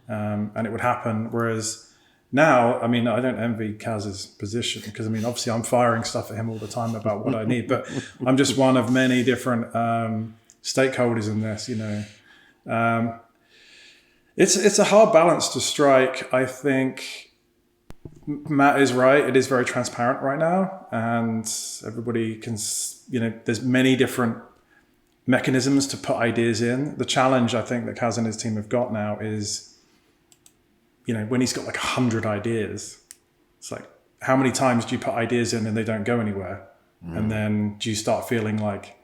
And it would happen. Whereas now, I mean, I don't envy Kaz's position because, I mean, obviously I'm firing stuff at him all the time about what I need, but I'm just one of many different stakeholders in this, It's a hard balance to strike. I think Matt is right. It is very transparent right now, and everybody can, there's many different mechanisms to put ideas in. The challenge I think that Kaz and his team have got now is, when he's got 100 ideas, it's like, how many times do you put ideas in and they don't go anywhere? And then do you start feeling like,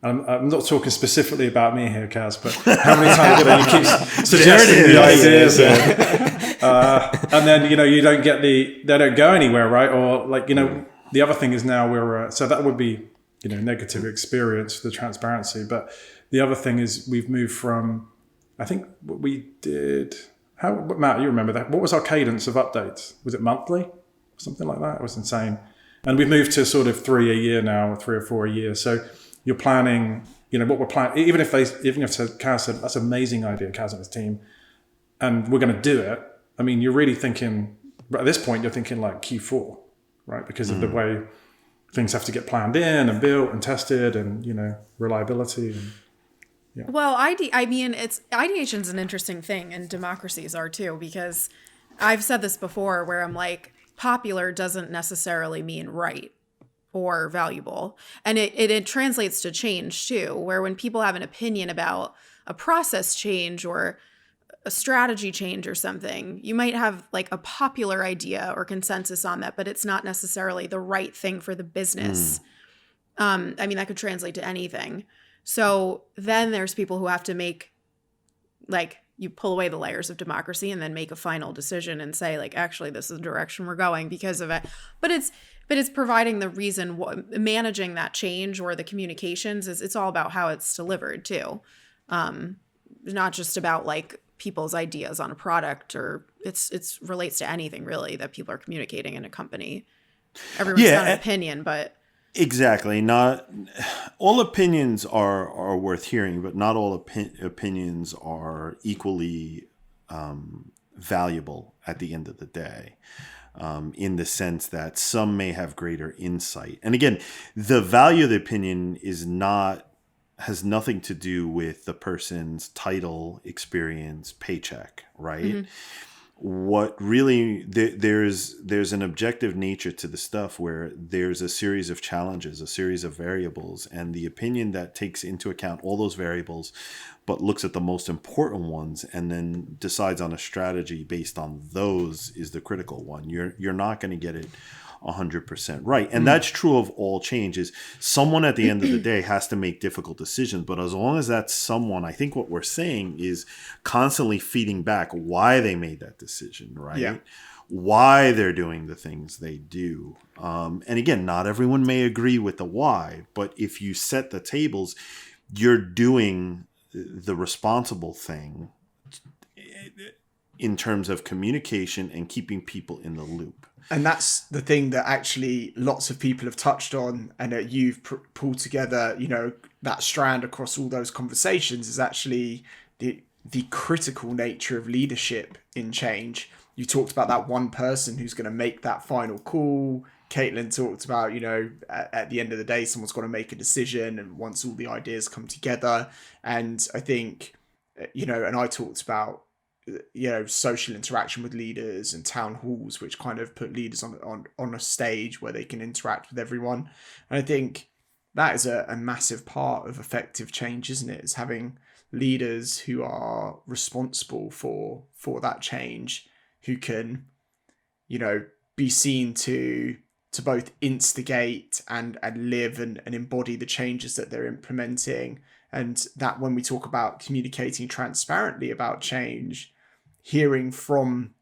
I'm not talking specifically about me here, Kaz, but how many times you keep suggesting the ideas and then, you don't get they don't go anywhere, right? Or the other thing is now so that would be, negative experience, the transparency. But the other thing is we've moved from, I think what we did, Matt, you remember that? What was our cadence of updates? Was it monthly? Something like that? It was insane. And we've moved to sort of 3 a year now, or 3 or 4 a year. So you're planning, what we're planning, even if Kaz said, that's an amazing idea, Kaz and his team, and we're going to do it, I mean, you're really thinking, at this point, you're thinking like Q4, right? Because of the way things have to get planned in and built and tested and, reliability. Well, ideation's an interesting thing, and democracies are too, because I've said this before where I'm like, popular doesn't necessarily mean right or valuable. And it translates to change too, where when people have an opinion about a process change or a strategy change or something, you might have like a popular idea or consensus on that, but it's not necessarily the right thing for the business. I mean, that could translate to anything. So then there's people who have to make, like, you pull away the layers of democracy and then make a final decision and say, like, actually, this is the direction we're going because of it. But it's providing the reason, managing that change or the communications it's all about how it's delivered too. Not just about like people's ideas on a product, or it's relates to anything really that people are communicating in a company. Everyone's got an opinion, but exactly, not all opinions are worth hearing, but not all opinions are equally valuable at the end of the day. In the sense that some may have greater insight, and again, the value of the opinion has nothing to do with the person's title, experience, paycheck, right? Mm-hmm. What really there's an objective nature to the stuff where there's a series of challenges, a series of variables, and the opinion that takes into account all those variables but looks at the most important ones and then decides on a strategy based on those is the critical one. You're not going to get it 100% right. And that's true of all changes. Someone at the end of the day has to make difficult decisions, but as long as that's someone, I think what we're saying is constantly feeding back why they made that decision, right? Yeah. Why they're doing the things they do. And again, not everyone may agree with the why, but if you set the tables, you're doing the responsible thing in terms of communication and keeping people in the loop. And that's the thing that actually lots of people have touched on, and that you've pulled together, that strand across all those conversations is actually the critical nature of leadership in change. You talked about that one person who's going to make that final call. Caitlin talked about, at the end of the day, someone's got to make a decision, and once all the ideas come together. And I think, and I talked about, social interaction with leaders and town halls, which kind of put leaders on a stage where they can interact with everyone. And I think that is a massive part of effective change, isn't it? Is having leaders who are responsible for that change, who can, be seen to both instigate and live and embody the changes that they're implementing. And that when we talk about communicating transparently about change, hearing from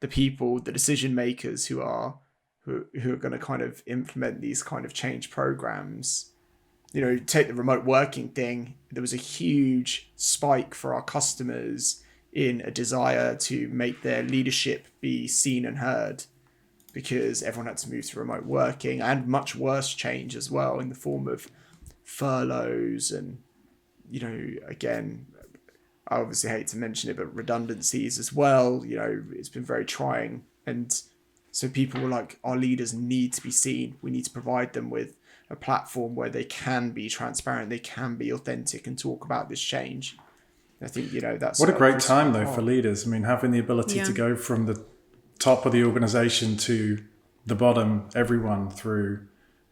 the people, the decision makers who are going to kind of implement these kind of change programs. Take the remote working thing. There was a huge spike for our customers in a desire to make their leadership be seen and heard, because everyone had to move to remote working, and much worse change as well in the form of furloughs and, again, I obviously hate to mention it, but redundancies as well. It's been very trying. And so people were like, our leaders need to be seen. We need to provide them with a platform where they can be transparent, they can be authentic and talk about this change. I think, that's... What a great time, though, for leaders. I mean, having the ability to go from the top of the organization to the bottom, everyone, through,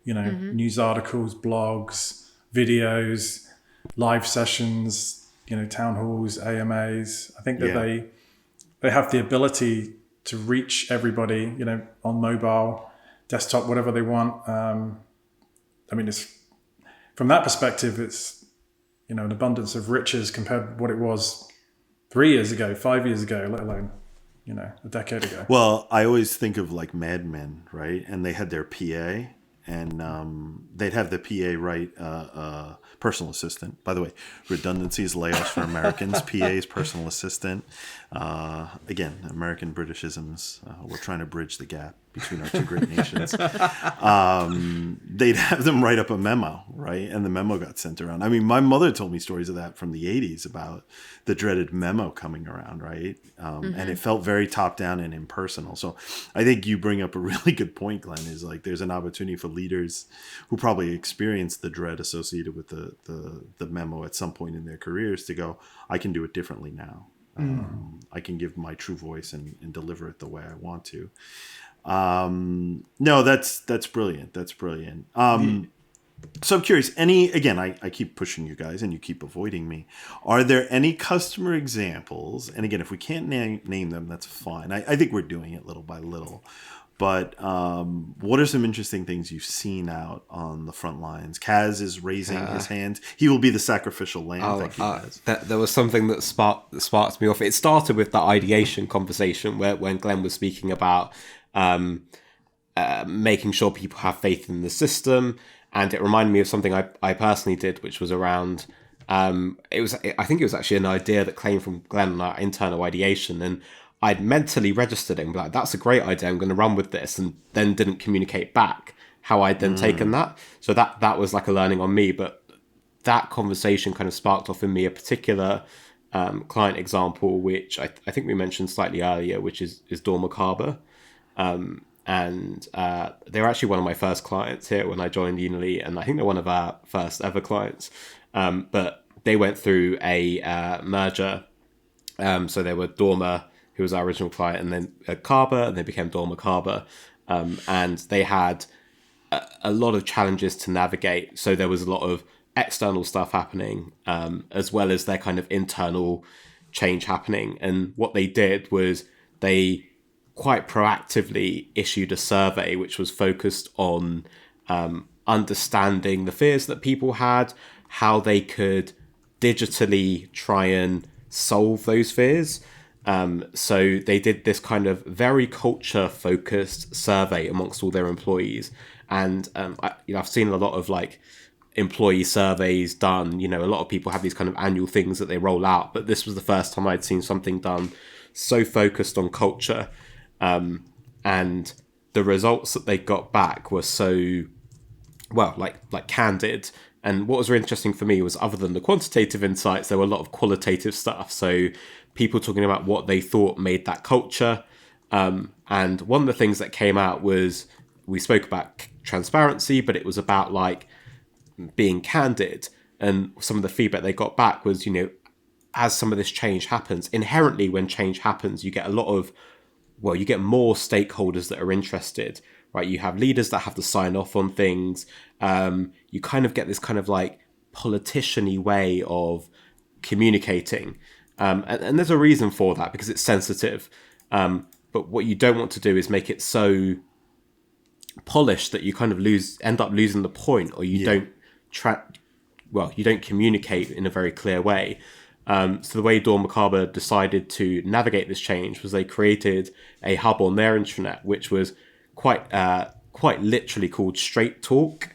news articles, blogs, videos, live sessions, town halls, AMAs. I think that they have the ability to reach everybody, on mobile, desktop, whatever they want. It's from that perspective, it's, an abundance of riches compared to what it was 3 years ago, 5 years ago, let alone, a decade ago. Well, I always think of like Mad Men, right? And they had their PA, and they'd have the PA write personal assistant. By the way, redundancies, layoffs for Americans. PA's personal assistant. Again, American Britishisms. We're trying to bridge the gap. between our two great nations, they'd have them write up a memo, right? And the memo got sent around. I mean, my mother told me stories of that from the 80s about the dreaded memo coming around, right? And it felt very top down and impersonal. So I think you bring up a really good point, Glenn, is like there's an opportunity for leaders who probably experienced the dread associated with the memo at some point in their careers to go, I can do it differently now. I can give my true voice and deliver it the way I want to. No, that's brilliant. That's brilliant. So I'm curious, I keep pushing you guys and you keep avoiding me. Are there any customer examples? And again, if we can't name them, that's fine. I think we're doing it little by little. But what are some interesting things you've seen out on the front lines? Kaz is raising his hand. He will be the sacrificial lamb. Thank you, Kaz. There was something that sparked me off. It started with the ideation conversation when Glenn was speaking about making sure people have faith in the system. And it reminded me of something I personally did, which was around, I think it was actually an idea that came from Glenn on our internal ideation. And I'd mentally registered it and be like, that's a great idea, I'm going to run with this, and then didn't communicate back how I'd then taken that. So that was like a learning on me. But that conversation kind of sparked off in me a particular client example, which I think we mentioned slightly earlier, which is Dawn Macabre. And they were actually one of my first clients here when I joined Unily, and I think they're one of our first ever clients. But they went through a merger. So they were Dorma, who was our original client, and then Carber, and they became Dawn Macabre. And they had a lot of challenges to navigate. So there was a lot of external stuff happening, as well as their kind of internal change happening. And what they did was they quite proactively issued a survey which was focused on understanding the fears that people had, how they could digitally try and solve those fears. So they did this kind of very culture-focused survey amongst all their employees. And I've seen a lot of like employee surveys done. A lot of people have these kind of annual things that they roll out, but this was the first time I'd seen something done so focused on culture. And the results that they got back were so, well, like candid. And what was really interesting for me was, other than the quantitative insights, there were a lot of qualitative stuff. So people talking about what they thought made that culture. And one of the things that came out was, we spoke about transparency, but it was about like being candid. And some of the feedback they got back was, as some of this change happens, inherently when change happens, you get you get more stakeholders that are interested, right? You have leaders that have to sign off on things. You kind of get this kind of like politician-y way of communicating. And there's a reason for that, because it's sensitive. But what you don't want to do is make it so polished that you kind of end up losing the point, or you don't communicate in a very clear way. So the way Dawn Macabre decided to navigate this change was they created a hub on their intranet, which was quite literally called Straight Talk.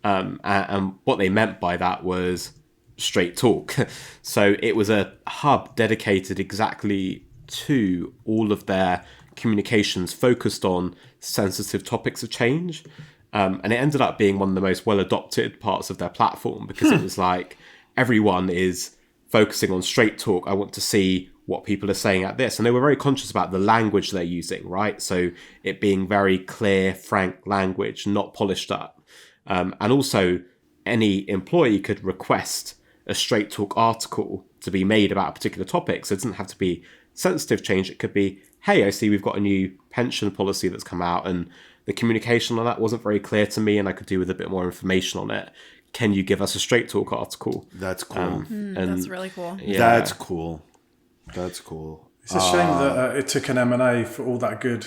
And what they meant by that was straight talk. So it was a hub dedicated exactly to all of their communications focused on sensitive topics of change. And it ended up being one of the most well-adopted parts of their platform, because it was like, everyone is focusing on straight talk. I want to see what people are saying at this. And they were very conscious about the language they're using, right? So it being very clear, frank language, not polished up. And also, any employee could request a straight talk article to be made about a particular topic. So it doesn't have to be sensitive change. It could be, hey, I see we've got a new pension policy that's come out, and the communication on that wasn't very clear to me, and I could do with a bit more information on it. Can you give us a straight talk article? That's cool. That's really cool. Yeah. That's cool. That's cool. It's a shame that it took an M&A for all that good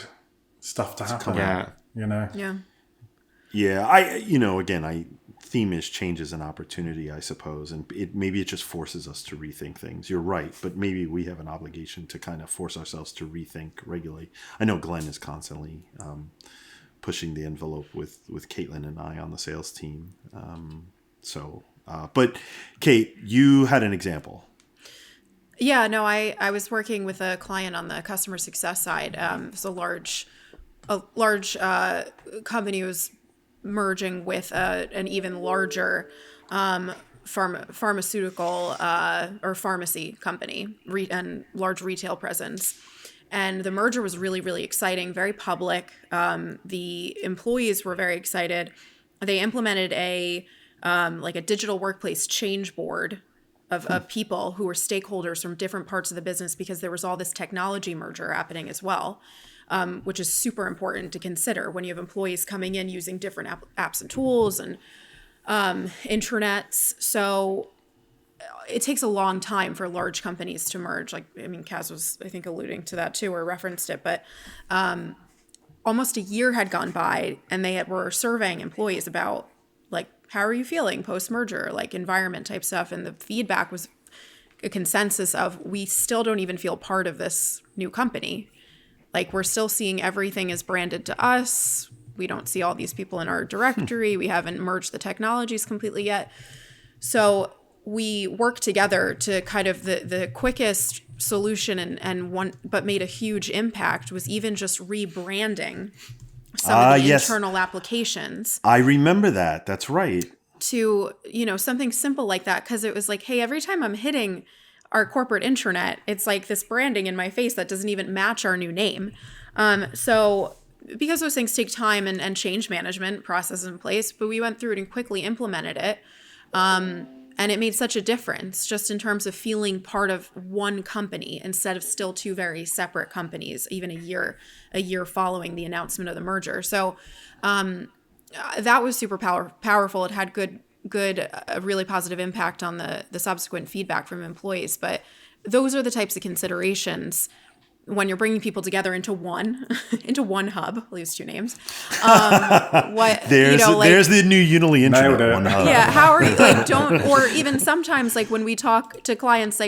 stuff to happen. Yeah. Yeah. Yeah. Theme is change as an opportunity, I suppose. And maybe it just forces us to rethink things. You're right. But maybe we have an obligation to kind of force ourselves to rethink regularly. I know Glenn is constantly pushing the envelope with Caitlin and I on the sales team. But Kate, you had an example. Yeah, no, I was working with a client on the customer success side. It's a large a large company was merging with an even larger pharmaceutical or pharmacy company and large retail presence. And the merger was really, really exciting, very public. The employees were very excited. They implemented a digital workplace change board of people who were stakeholders from different parts of the business, because there was all this technology merger happening as well, which is super important to consider when you have employees coming in using different apps and tools and intranets. So it takes a long time for large companies to merge. Kaz was, I think, alluding to that too, or referenced it, but almost a year had gone by, and they were surveying employees about, how are you feeling post-merger, environment type stuff. And the feedback was a consensus of, we still don't even feel part of this new company. We're still seeing everything is branded to us. We don't see all these people in our directory. We haven't merged the technologies completely yet. So we worked together to kind of the quickest solution but made a huge impact was even just rebranding some of the internal applications. I remember that. That's right. To, something simple like that, because it was hey, every time I'm hitting our corporate intranet, it's this branding in my face that doesn't even match our new name. So because those things take time and change management processes in place, but we went through it and quickly implemented it. And it made such a difference just in terms of feeling part of one company instead of still two very separate companies, even a year following the announcement of the merger. So that was super powerful. It had a really positive impact on the subsequent feedback from employees. But those are the types of considerations when you're bringing people together into one hub. I'll use two names. There's the new Unily intranet, one hub. Yeah, how are you or even sometimes when we talk to clients,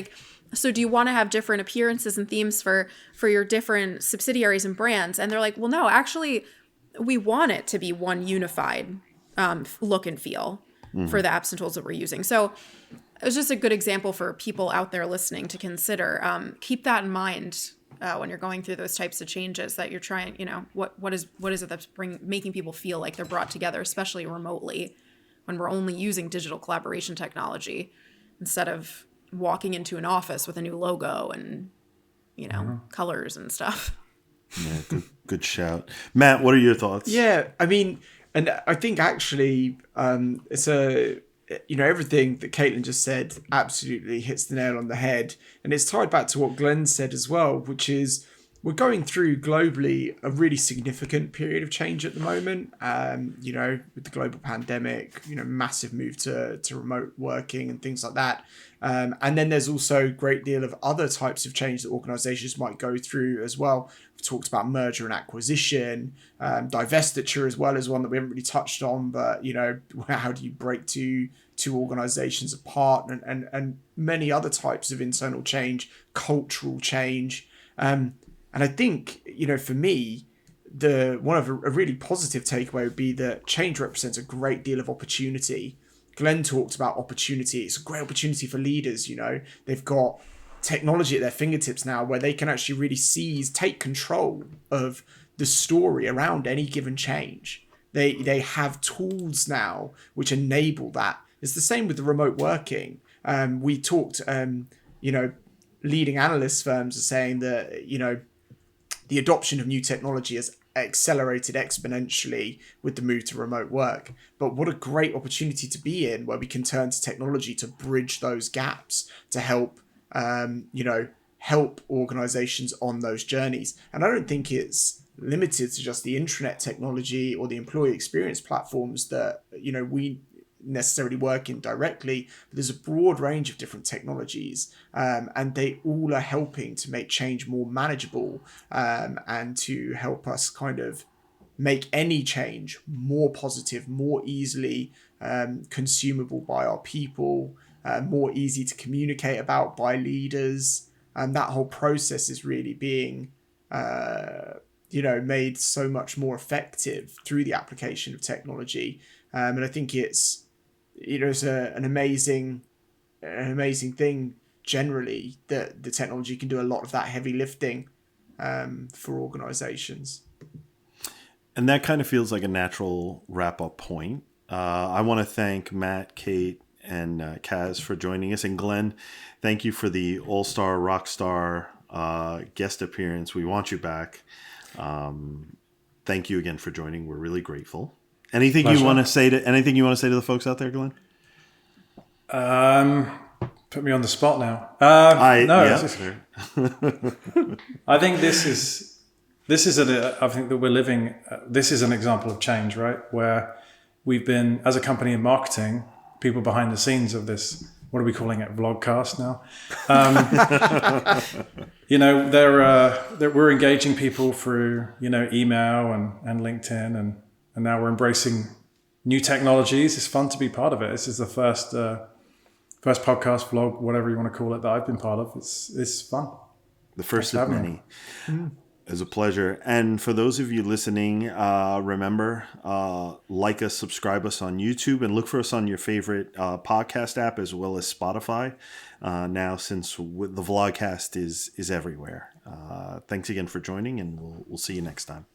so do you want to have different appearances and themes for your different subsidiaries and brands? And they're well, no, actually we want it to be one unified look and feel for the apps and tools that we're using. So it was just a good example for people out there listening to consider. Keep that in mind when you're going through those types of changes that you're trying, what is it that's making people feel like they're brought together, especially remotely, when we're only using digital collaboration technology instead of walking into an office with a new logo and, colors and stuff. Yeah, good shout. Matt, what are your thoughts? Yeah, and I think actually it's everything that Caitlin just said absolutely hits the nail on the head. And it's tied back to what Glenn said as well, which is we're going through globally a really significant period of change at the moment. With the global pandemic, massive move to remote working and things like that. And then there's also a great deal of other types of change that organizations might go through as well. We've talked about merger and acquisition, divestiture as well as one that we haven't really touched on, but how do you break two organizations apart, and many other types of internal change, cultural change. And I think, for me, a really positive takeaway would be that change represents a great deal of opportunity. Glenn talked about opportunity. It's a great opportunity for leaders. They've got technology at their fingertips now where they can actually really take control of the story around any given change. They have tools now which enable that. It's the same with the remote working. We talked, leading analyst firms are saying that, the adoption of new technology has accelerated exponentially with the move to remote work. But what a great opportunity to be in, where we can turn to technology to bridge those gaps, to help, help organizations on those journeys. And I don't think it's limited to just the intranet technology or the employee experience platforms that, we necessarily work in directly, but there's a broad range of different technologies, and they all are helping to make change more manageable, and to help us kind of make any change more positive, more easily consumable by our people, more easy to communicate about by leaders. And that whole process is really being made so much more effective through the application of technology. And I think it's an amazing thing generally that the technology can do a lot of that heavy lifting for organizations. And that kind of feels like a natural wrap-up point. I want to thank Matt, Kate, and Kaz for joining us. And Glenn, thank you for the all-star, rock star guest appearance. We want you back. Thank you again for joining. We're really grateful. Anything you want to say to the folks out there, Glenn? Put me on the spot now. I think this is I think that we're living. This is an example of change, right? Where we've been, as a company in marketing, people behind the scenes of this. What are we calling it? Vlogcast now. We're engaging people through email and LinkedIn, and now we're embracing new technologies. It's fun to be part of it. This is the first podcast, vlog, whatever you want to call it, that I've been part of. It's fun. The first of many. It's a pleasure. And for those of you listening, remember, like us, subscribe us on YouTube, and look for us on your favorite podcast app as well as Spotify. Now, since the Vlogcast is everywhere. Thanks again for joining, and we'll see you next time.